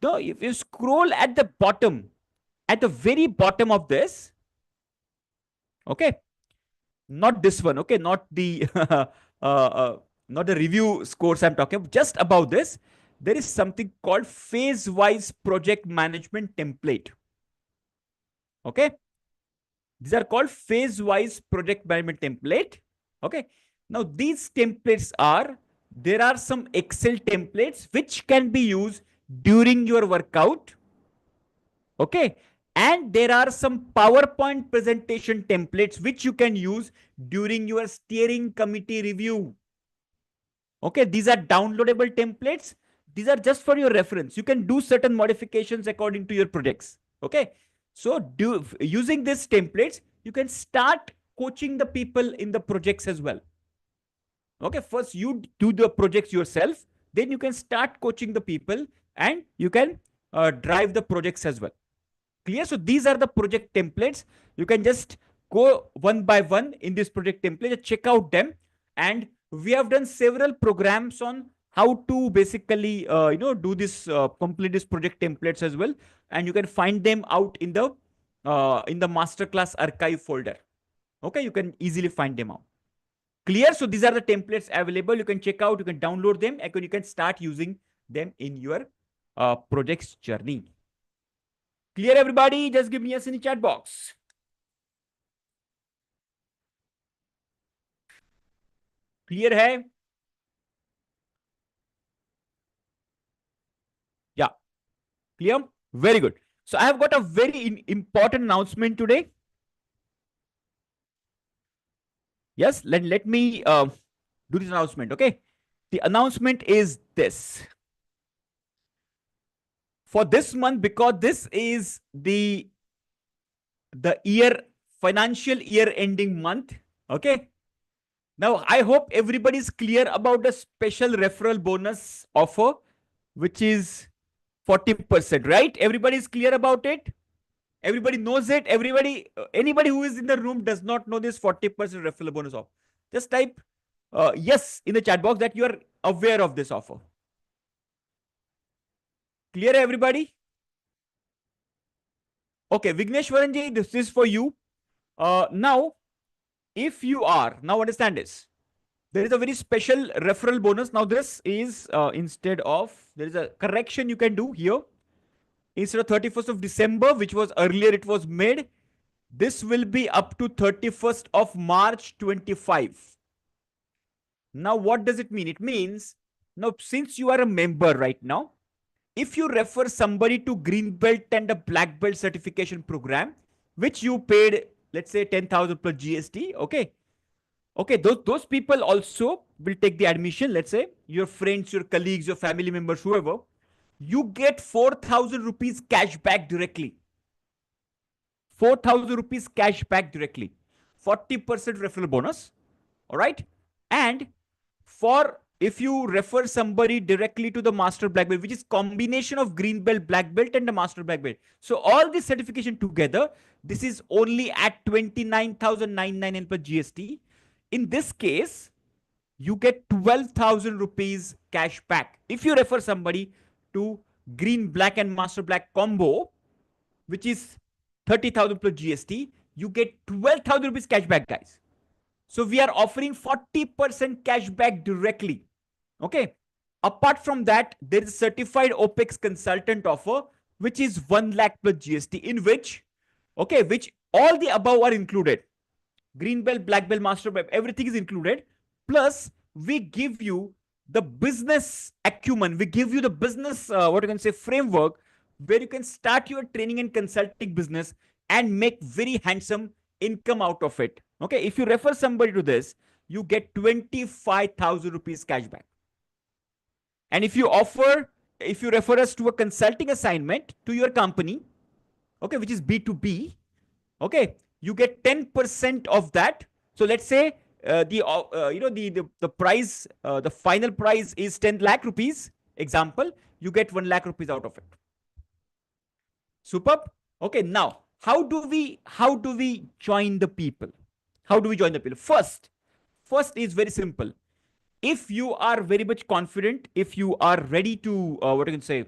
if you scroll at the bottom, at the very bottom of this, okay, not this one, okay, not the not the review scores I'm talking about, just about this, there is something called phase-wise project management template. Okay, these are called phase-wise project management template. Okay, now these templates are, there are some Excel templates which can be used during your workout. Okay, and there are some PowerPoint presentation templates which you can use during your steering committee review. Okay, these are downloadable templates. These are just for your reference. You can do certain modifications according to your projects. Okay, so using these templates, you can start coaching the people in the projects as well. Okay, first you do the projects yourself, then you can start coaching the people and you can drive the projects as well. Clear? So these are the project templates. You can just go one by one in this project template, check out them. And we have done several programs on how to basically, do this, complete this project templates as well. And you can find them out in the masterclass archive folder. Okay, you can easily find them out. Clear? So these are the templates available. You can check out, you can download them, and you can start using them in your project's journey. Clear, everybody? Just give me a yes in the chat box. Clear hai? Yeah. Clear? Very good. So I have got a very important announcement today. Yes, let me do this announcement. Okay. The announcement is this. For this month, because this is the year financial year ending month. Okay. Now, I hope everybody is clear about the special referral bonus offer, which is 40%, right? Everybody is clear about it. Everybody knows it. Everybody, anybody who is in the room does not know this 40% referral bonus offer. Just type yes in the chat box that you are aware of this offer. Clear, everybody? Okay, Vigneshwaranji, this is for you. Now, if you are, now understand this. There is a very special referral bonus. Now, this is instead of, there is a correction you can do here. Instead of 31st of December, which was earlier, it was made. This will be up to 31st of March 25. Now, what does it mean? It means, now, since you are a member right now, if you refer somebody to Green Belt and a Black Belt certification program, which you paid, let's say 10,000 plus GST, okay? Okay, those people also will take the admission. Let's say your friends, your colleagues, your family members, whoever, you get 4,000 rupees cash back directly. 4,000 rupees cash back directly. 40% referral bonus. All right. And for if you refer somebody directly to the master black belt, which is combination of green belt, black belt, and the master black belt. So all this certification together, this is only at 29,999 per GST. In this case, you get 12,000 rupees cash back. If you refer somebody to green, black, and master black combo, which is 30,000 plus GST, you get 12,000 rupees cash back, guys. So we are offering 40% cash back directly. Okay. Apart from that, there is certified OPEX consultant offer, which is 1 lakh plus GST, in which, okay, which all the above are included. Green belt, black belt, master belt, everything is included. Plus, we give you the business acumen. We give you the business, what you can say, framework, where you can start your training and consulting business and make very handsome income out of it. Okay. If you refer somebody to this, you get 25,000 rupees cash back. And if you refer us to a consulting assignment to your company, okay, which is B2B, okay, you get 10% of that. So let's say the price, the final price is 10 lakh rupees. Example, you get 1 lakh rupees out of it. Superb. Okay, now how do we join the people? How do we join the people? First is very simple. If you are very much confident, if you are ready to, what you can say,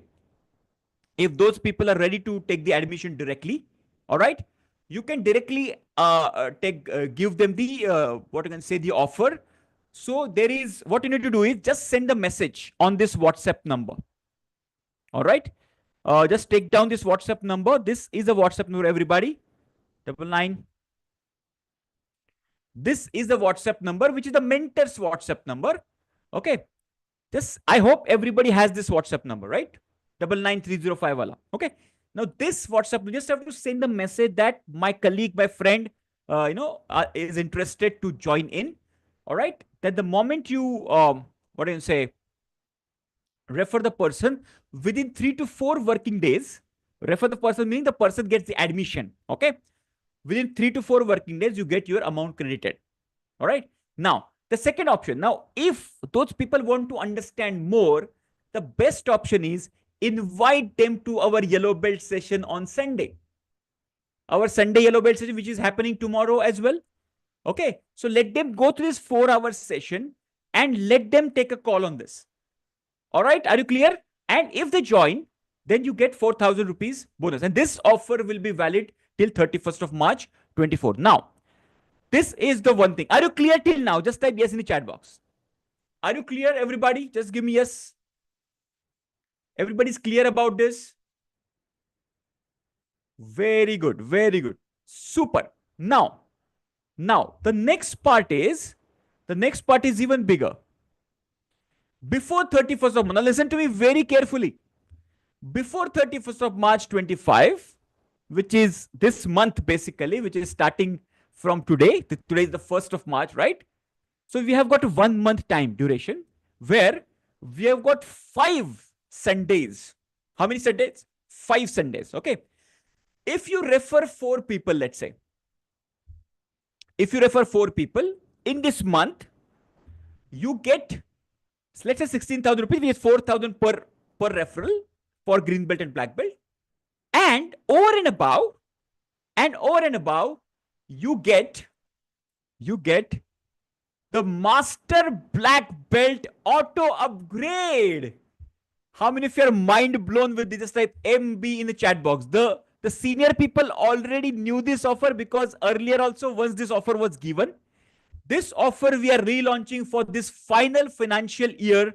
if those people are ready to take the admission directly, all right, you can directly give them the, what you can say, the offer. So there is, what you need to do is just send a message on this WhatsApp number. All right. Just take down this WhatsApp number. This is a WhatsApp number, everybody. 99. This is the WhatsApp number, which is the mentor's WhatsApp number. Okay. Just, I hope everybody has this WhatsApp number, right? 99305 wala. Okay. Now this WhatsApp, you just have to send a message that my colleague, my friend, is interested to join in. All right. That the moment you, what do you say, refer the person, within 3 to 4 working days, refer the person, meaning the person gets the admission. Okay. Within 3 to 4 working days, you get your amount credited. All right. Now, the second option. Now, if those people want to understand more, the best option is invite them to our yellow belt session on Sunday. Our Sunday yellow belt session, which is happening tomorrow as well. Okay. So let them go through this 4-hour session and let them take a call on this. All right. Are you clear? And if they join, then you get 4,000 rupees bonus. And this offer will be valid till 31st of March 24. Now, this is the one thing. Are you clear till now? Just type yes in the chat box. Are you clear, everybody? Just give me yes. Everybody's clear about this? Very good. Very good. Super. Now, the next part is even bigger. Before 31st of March, now listen to me very carefully. Before 31st of March 25, which is this month basically, which is starting from today. Today is the 1st of March, right? So we have got a 1 month time duration where we have got 5 Sundays. How many Sundays? 5 Sundays. Okay. If you refer 4 people, let's say, if you refer 4 people in this month, you get, let's say 16,000 rupees, which is 4,000 per referral for green belt and black belt. And over and above, you get the master black belt auto upgrade. How many of you are mind blown with this? Just type MB in the chat box. The senior people already knew this offer, because earlier also, once this offer was given, this offer we are relaunching for this final financial year,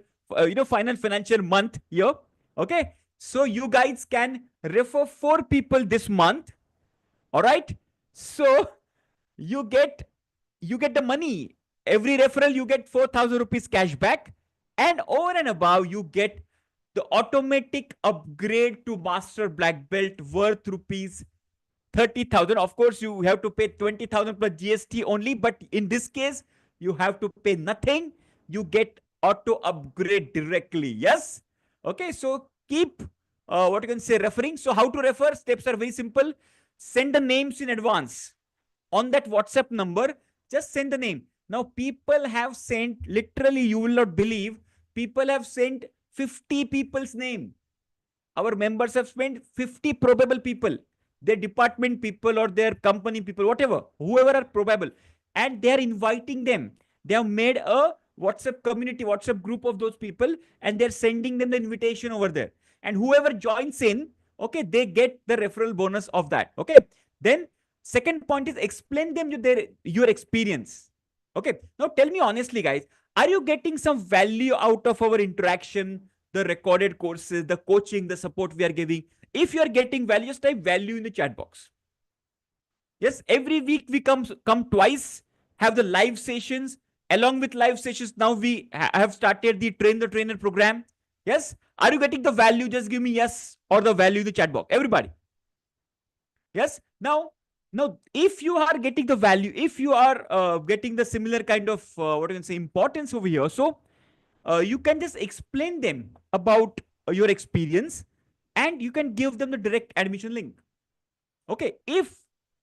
final financial month here. Okay. So you guys can refer 4 people this month. All right. So you get the money. Every referral, you get 4,000 rupees cash back. And over and above, you get the automatic upgrade to master black belt worth rupees 30,000. Of course, you have to pay 20,000 plus GST only, but in this case, you have to pay nothing. You get auto upgrade directly. Yes. Okay. So keep what you can say referring. So how to refer? Steps are very simple. Send the names in advance on that WhatsApp number. Just send the name. Now people have sent, literally, you will not believe, people have sent 50 people's name. Our members have spent 50 probable people, their department people or their company people, whatever, whoever are probable, and they are inviting them. They have made a WhatsApp community, WhatsApp group of those people, and they're sending them the invitation over there. And whoever joins in, okay, they get the referral bonus of that. Okay. Then second point is explain them your experience. Okay. Now tell me honestly, guys, are you getting some value out of our interaction, the recorded courses, the coaching, the support we are giving? If you are getting value, just type value in the chat box. Yes, every week we come twice, have the live sessions. Along with live sessions, now we have started the train the trainer program. Yes, are you getting the value? Just give me yes or the value in the chat box. Everybody. Yes. Now, if you are getting the value, if you are getting the similar kind of what you can say importance over here, so you can just explain them about your experience, and you can give them the direct admission link. Okay. If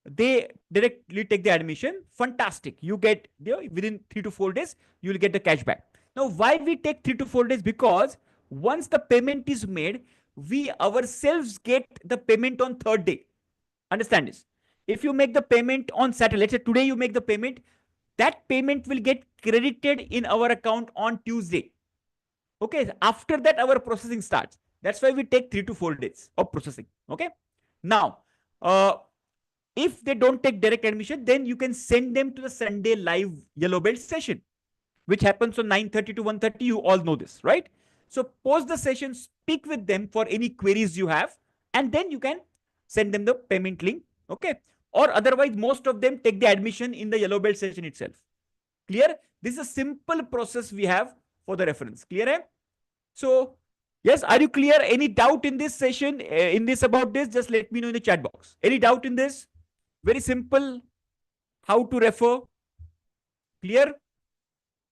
they directly take the admission, fantastic. You get within 3 to 4 days, you will get the cash back. Now, why we take 3 to 4 days? Because once the payment is made, we ourselves get the payment on 3rd day. Understand this. If you make the payment on Saturday, let's say today you make the payment, that payment will get credited in our account on Tuesday. Okay. After that, our processing starts. That's why we take 3 to 4 days of processing. Okay. Now, if they don't take direct admission, then you can send them to the Sunday live yellow belt session, which happens on 9:30 to 1:30. You all know this, right? So post the session, speak with them for any queries you have, and then you can send them the payment link. Okay. Or otherwise, most of them take the admission in the yellow belt session itself. Clear? This is a simple process we have for the reference. Clear? Eh? So yes, are you clear? Any doubt in this session, about this? Just let me know in the chat box. Any doubt in this? Very simple. How to refer? Clear?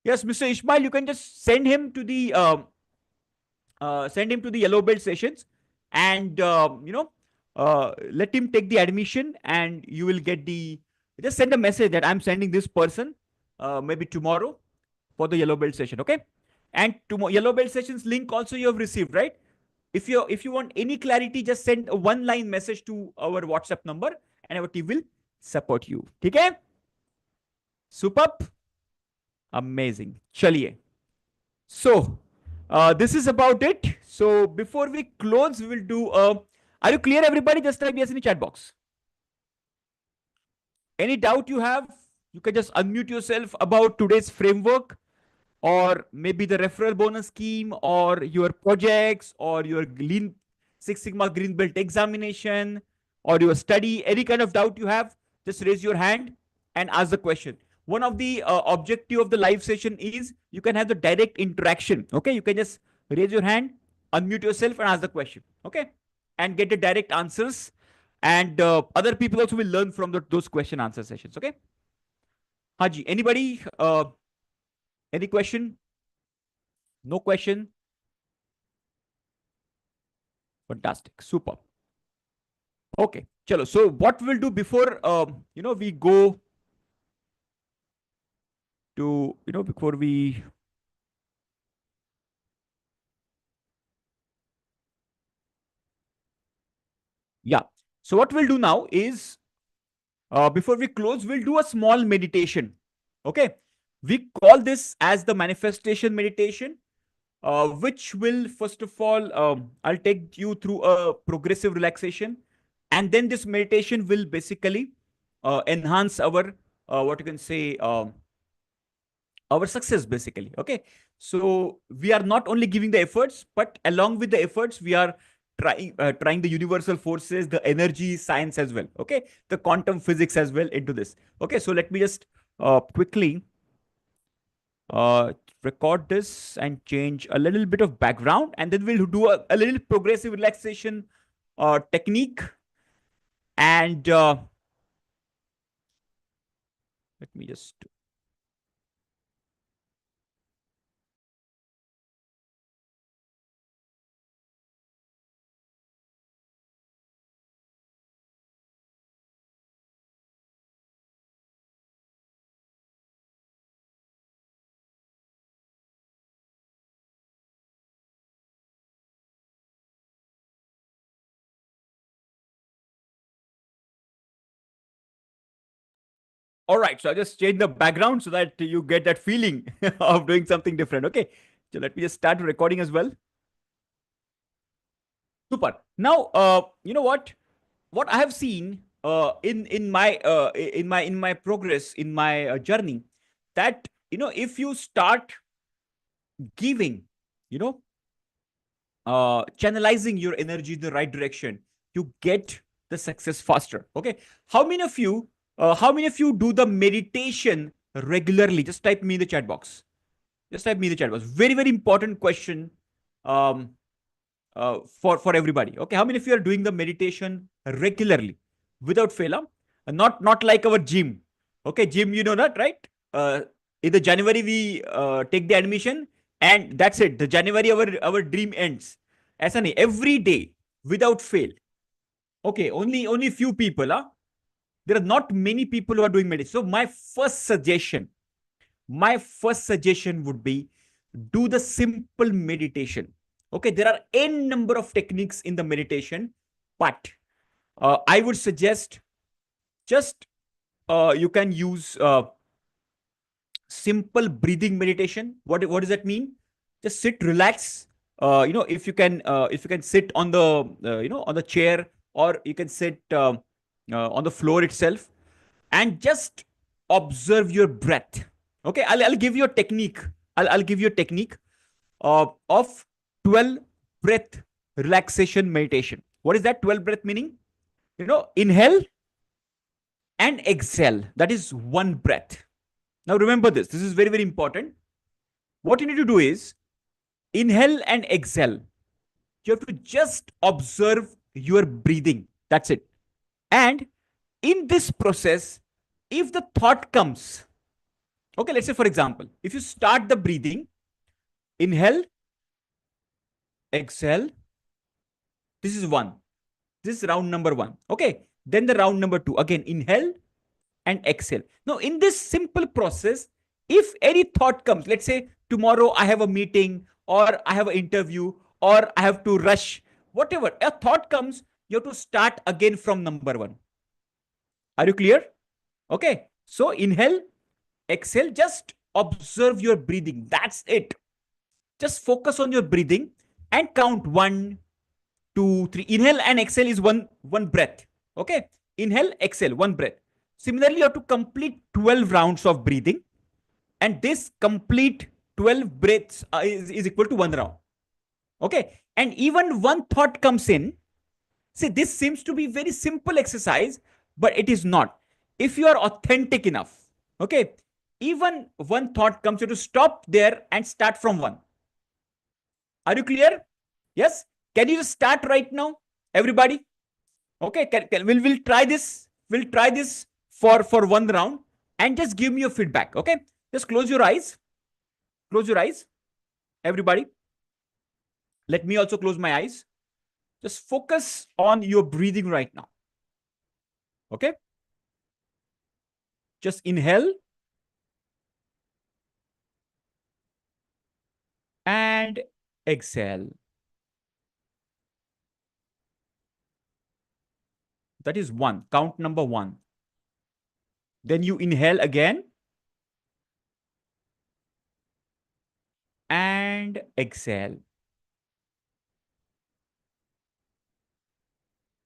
Yes, Mr. Ismail, you can just send him to the yellow belt sessions, and let him take the admission, and you will get just send a message that I'm sending this person maybe tomorrow for the yellow belt session. Okay. And tomorrow yellow belt sessions link also you have received, right? If you want any clarity, just send a 1-line message to our WhatsApp number, and our team will support you. Okay? Superb. Amazing. Chaliye. So this is about it. So before we close, we will do are you clear, everybody? Just type yes in the chat box. Any doubt you have, you can just unmute yourself about today's framework, or maybe the referral bonus scheme, or your projects, or your Lean Six Sigma Green Belt examination, or your study. Any kind of doubt you have, just raise your hand and ask the question. One of the objective of the live session is you can have the direct interaction. Okay. You can just raise your hand, unmute yourself, and ask the question. Okay. And get the direct answers. And other people also will learn from those question answer sessions. Okay. Haji, anybody? Any question? No question? Fantastic. Super. Okay. Chalo. So what we'll do before, we go to, before we... Yeah. So what we'll do now is, before we close, we'll do a small meditation. Okay. We call this as the manifestation meditation, which will, first of all, I'll take you through a progressive relaxation. And then this meditation will basically enhance our, what you can say, our success, basically. Okay. So we are not only giving the efforts, but along with the efforts, we are trying the universal forces, the energy science as well. Okay. The quantum physics as well into this. Okay. So let me just quickly uh, record this and change a little bit of background, and then we'll do a little progressive relaxation technique. And let me just... All right, so I just changed the background so that you get that feeling of doing something different. Okay, so let me just start recording as well. Super. Now, you know what? What I have seen in my progress in my journey, that if you start giving, you know, channelizing your energy in the right direction, you get the success faster. Okay, how many of you do the meditation regularly? Just type me in the chat box. Just type me in the chat box. Very, very important question. Um, for everybody. Okay, how many of you are doing the meditation regularly without fail? Not like our gym. Okay, gym, you know that, right? In the January we take the admission, and that's it. The January our dream ends. Aisa nahi, every day without fail. Okay, only few people. There are not many people who are doing meditation. So my first suggestion would be, do the simple meditation. Okay, there are n number of techniques in the meditation, but I would suggest, just you can use simple breathing meditation. What does that mean? Just sit, relax. If you can sit on the on the chair, or you can sit on the floor itself, and just observe your breath. Okay, I'll give you a technique. I'll give you a technique of 12 breath relaxation meditation. What is that 12 breath meaning? Inhale and exhale. That is one breath. Now remember this. This is very, very important. What you need to do is inhale and exhale. You have to just observe your breathing. That's it. And in this process, if the thought comes, okay, let's say, for example, if you start the breathing, inhale, exhale, this is one. This is round number one. Okay. Then the round number two. Again, inhale and exhale. Now, in this simple process, if any thought comes, let's say tomorrow I have a meeting, or I have an interview, or I have to rush, whatever, a thought comes, you have to start again from number one. Are you clear? Okay. So inhale, exhale, just observe your breathing. That's it. Just focus on your breathing and count 1, 2, 3. Inhale and exhale is one breath. Okay. Inhale, exhale, one breath. Similarly, you have to complete 12 rounds of breathing, and this complete 12 breaths is equal to one round. Okay. And even one thought comes in. See, this seems to be very simple exercise, but it is not. If you are authentic enough, okay, even one thought comes, you to stop there and start from one. Are you clear? Yes. Can you just start right now, everybody? Okay. We'll try this. We'll try this for one round, and just give me your feedback. Okay. Just close your eyes. Close your eyes, everybody. Let me also close my eyes. Just focus on your breathing right now. Okay. Just inhale and exhale. That is one, count number one. Then you inhale again and exhale.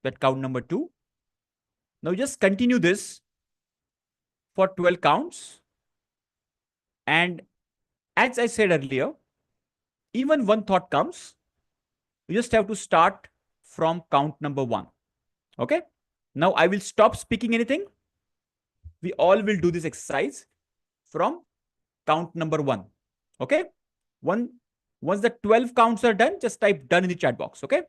That count number two. Now just continue this for 12 counts. And as I said earlier, even one thought comes, you just have to start from count number one. Okay. Now I will stop speaking anything. We all will do this exercise from count number one. Okay. Once the 12 counts are done, just type done in the chat box. Okay.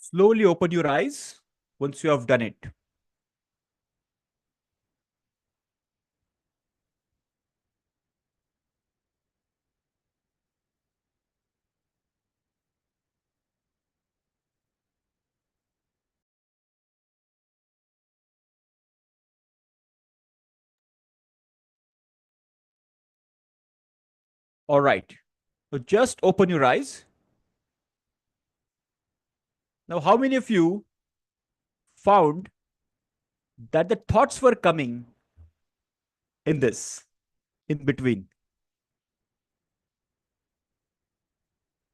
Slowly open your eyes once you have done it. All right. So just open your eyes. Now, how many of you found that the thoughts were coming in this, in between?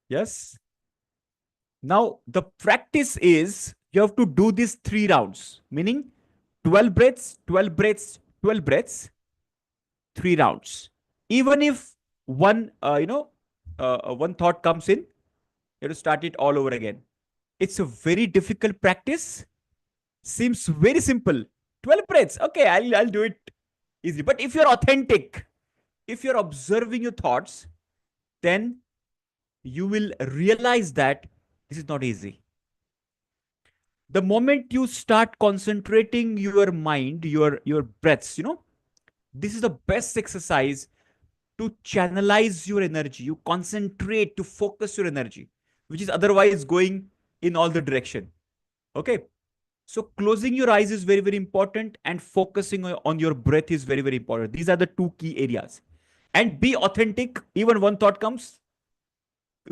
Yes. Now, the practice is you have to do these 3 rounds, meaning 12 breaths, 12 breaths, 12 breaths, 3 rounds. Even if one thought comes in, you have to start it all over again. It's a very difficult practice. Seems very simple. 12 breaths. Okay, I'll do it easy. But if you're authentic, if you're observing your thoughts, then you will realize that this is not easy. The moment you start concentrating your mind, your breaths, this is the best exercise to channelize your energy. You concentrate to focus your energy, which is otherwise going in all the direction. Okay. So closing your eyes is very, very important, and focusing on your breath is very, very important. These are the 2 key areas. And be authentic. Even one thought comes,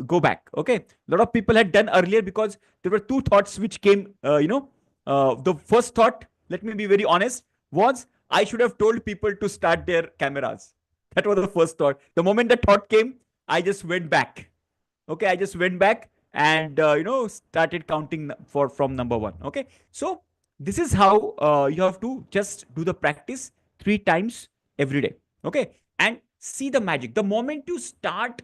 go back. Okay. A lot of people had done earlier because there were 2 thoughts which came, the first thought, let me be very honest, was I should have told people to start their cameras. That was the first thought. The moment the thought came, I just went back. Okay. I just went back and, started counting from number one. Okay. So This is how you have to just do the practice 3 times every day. Okay. And see the magic. The moment you start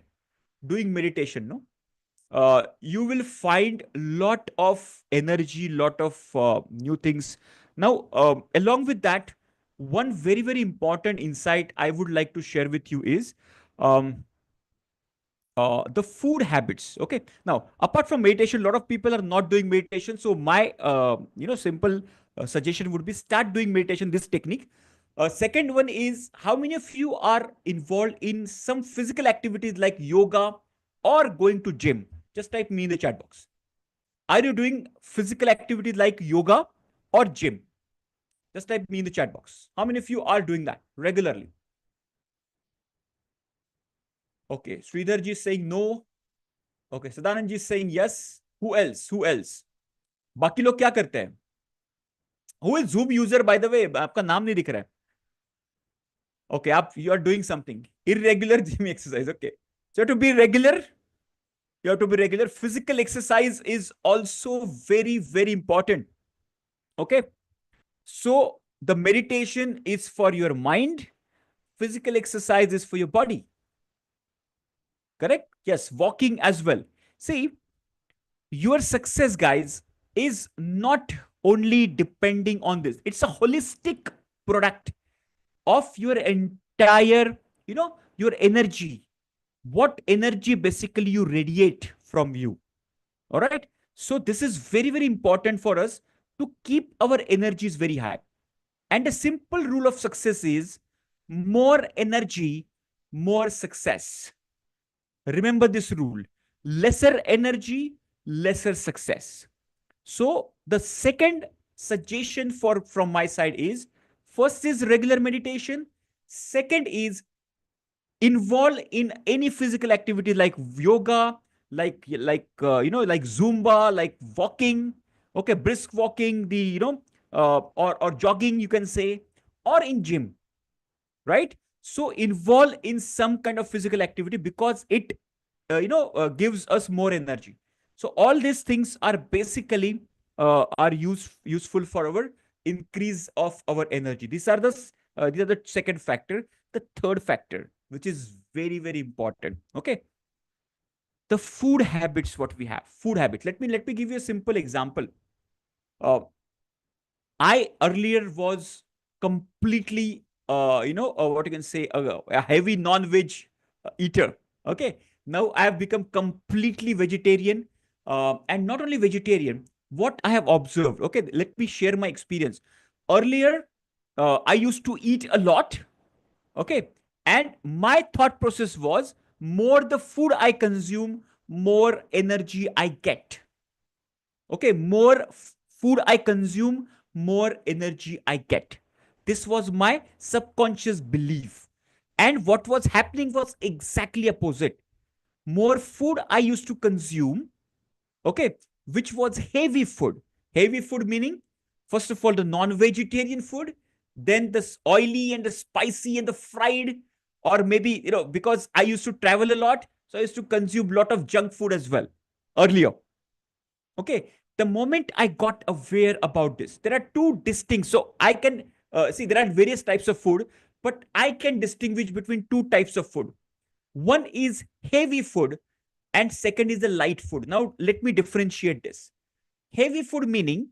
doing meditation, no, you will find lot of energy, lot of new things. Now, along with that, one very, very important insight I would like to share with you is um, the food habits. Okay. Now, apart from meditation, a lot of people are not doing meditation. So my, simple suggestion would be start doing meditation, this technique. Second one is, how many of you are involved in some physical activities like yoga or going to gym? Just type me in the chat box. Are you doing physical activities like yoga or gym? Just type me in the chat box. How many of you are doing that regularly? Okay. Sridhar ji is saying no. Okay. Sadanand ji is saying yes. Who else? Who else? बाकी लोग क्या करते हैं? Who is Zoom user, by the way? आपका नाम नहीं दिख रहा है. Okay, you are doing something. Irregular gym exercise. Okay. So you have to be regular. You have to be regular. Physical exercise is also very, very important. Okay. So the meditation is for your mind. Physical exercise is for your body. Correct? Yes. Walking as well. See, your success, guys, is not only depending on this. It's a holistic product of your entire, your energy. What energy basically you radiate from you. All right. So this is very, very important for us to keep our energies very high. And a simple rule of success is more energy, more success. Remember this rule. Lesser energy, lesser success. So the second suggestion from my side is, first is regular meditation. Second is involve in any physical activity like yoga, like like Zumba, like walking, okay, brisk walking, the or jogging, you can say, or in gym, right? So involve in some kind of physical activity because it gives us more energy. So all these things are basically are useful for our increase of our energy. These are the second factor. The third factor, which is very, very important, okay, the food habits. What we have, food habits. Let me give you a simple example. uh, I earlier was completely, what you can say, a heavy non-veg eater. Okay. Now I have become completely vegetarian. And not only vegetarian, what I have observed, okay, let me share my experience. Earlier, I used to eat a lot. Okay. And my thought process was, more the food I consume, more energy I get. Okay, more food I consume, more energy I get. This was my subconscious belief. And what was happening was exactly opposite. More food I used to consume, okay, which was heavy food. Heavy food meaning, first of all, the non-vegetarian food, then the oily and the spicy and the fried, or maybe, because I used to travel a lot, so I used to consume a lot of junk food as well earlier. Okay. The moment I got aware about this, there are two distinct. So I can see there are various types of food, but I can distinguish between two types of food. One is heavy food, and second is the light food. Now, let me differentiate this. Heavy food meaning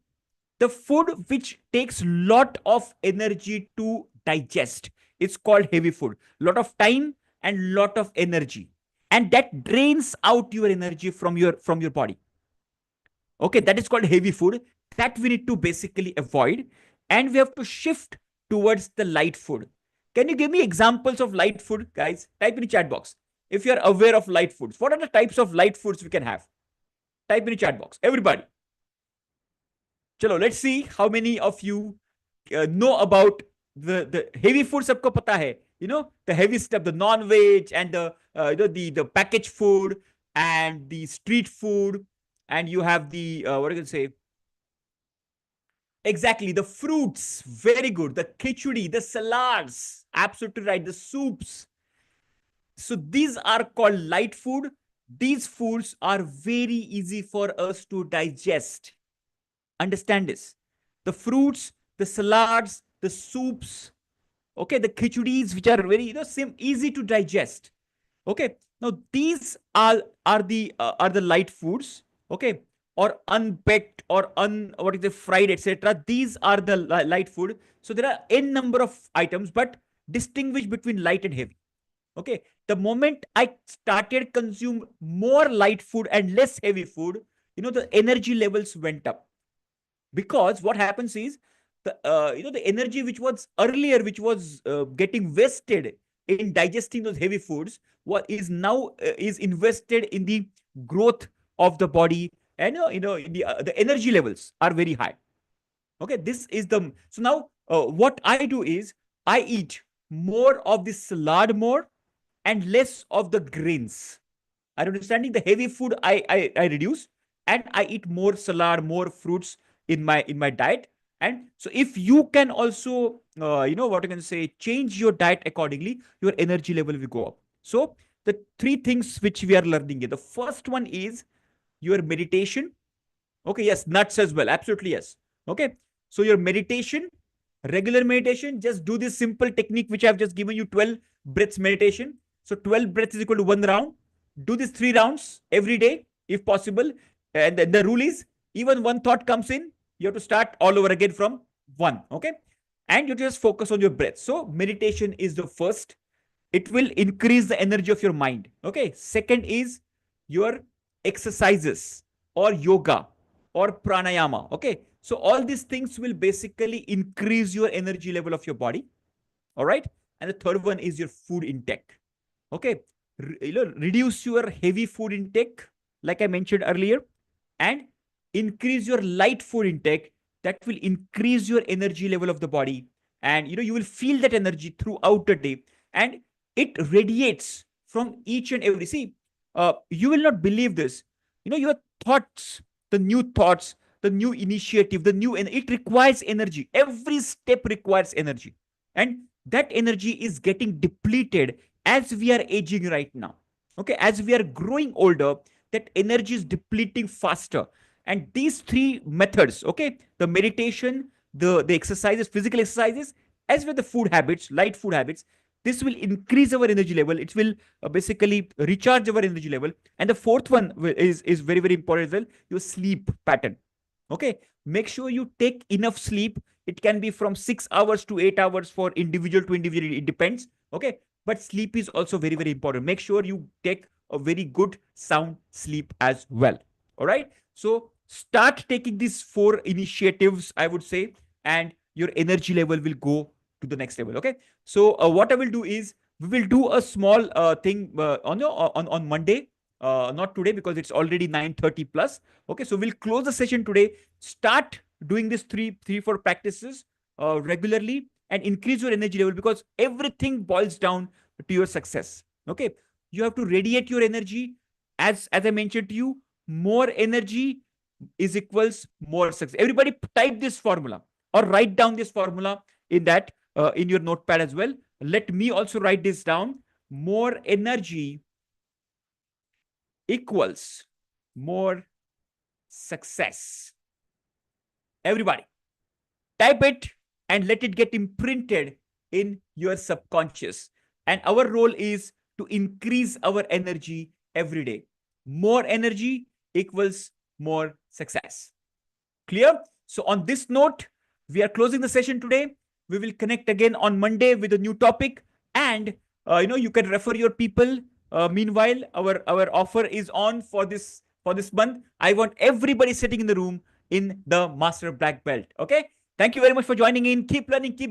the food which takes lot of energy to digest. It's called heavy food. Lot of time and lot of energy, and that drains out your energy from your body. Okay, that is called heavy food. That we need to basically avoid. And we have to shift towards the light food. Can you give me examples of light food, guys? Type in the chat box. If you're aware of light foods, what are the types of light foods we can have? Type in the chat box. Everybody. Chalo, let's see how many of you know about the heavy food. Sabko pata hai. The heavy stuff, the non-veg and the packaged food and the street food, and you have the what do you say? Exactly, the fruits, very good. The khichdi, the salads, absolutely right. The soups. So these are called light food. These foods are very easy for us to digest. Understand this. the fruits, the salads, the soups, okay, the khichudis, which are very, easy to digest. Okay, now these are the light foods, okay, or unbaked or what is the fried, etc. These are the light food. So there are n number of items, but distinguish between light and heavy. Okay, the moment I started consume more light food and less heavy food, the energy levels went up. Because what happens is, the energy which was earlier, which was getting wasted in digesting those heavy foods, what is now is invested in the growth of the body. And the energy levels are very high. Okay, this is the, so now what I do is I eat more of the salad, more and less of the grains. Are you understanding? The heavy food I reduce, and I eat more salad, more fruits in my diet. And so if you can also, what I can say, change your diet accordingly, your energy level will go up. So the three things which we are learning here. The first one is your meditation. Okay, yes, nuts as well. Absolutely, yes. Okay, so your meditation, regular meditation, just do this simple technique which I've just given you, 12 breaths meditation. So 12 breaths is equal to 1 round. Do this 3 rounds every day if possible. And the rule is, even one thought comes in, you have to start all over again from one. Okay, and you just focus on your breath. So meditation is the first. It will increase the energy of your mind. Okay, second is your exercises or yoga or pranayama. Okay, so all these things will basically increase your energy level of your body. All right, and the third one is your food intake. Okay, reduce your heavy food intake, like I mentioned earlier, and increase your light food intake. That will increase your energy level of the body, and you will feel that energy throughout the day, and it radiates from each and every. See, you will not believe this. Your thoughts, the new thoughts, the new initiative, and it requires energy. Every step requires energy, and that energy is getting depleted as we are aging right now. Okay, as we are growing older, that energy is depleting faster. And these three methods, okay, the meditation, the exercises, physical exercises, as well the food habits, light food habits, this will increase our energy level. It will basically recharge our energy level. And the fourth one is very, very important as well, your sleep pattern. Okay, make sure you take enough sleep. It can be from 6 hours to 8 hours, for individual to individual, it depends. Okay, but sleep is also very, very important. Make sure you take a very good sound sleep as well. All right, so start taking these 4 initiatives, I would say, and your energy level will go to the next level. Okay, so what I will do is, we will do a small thing on Monday, not today, because it's already 9:30 plus. Okay, so we'll close the session today. Start doing this three, 4 practices regularly, and increase your energy level, because everything boils down to your success. Okay, you have to radiate your energy. As I mentioned to you, more energy is equals more success. Everybody type this formula or write down this formula in that in your notepad as well. Let me also write this down. More energy equals more success. Everybody type it and let it get imprinted in your subconscious. And our role is to increase our energy every day. More energy equals more success. Clear? So on this note, we are closing the session today. We will connect again on Monday with a new topic. And you can refer your people. Meanwhile, our offer is on for this month. I want everybody sitting in the room in the Master Black Belt. Okay. Thank you very much for joining in. Keep learning, keep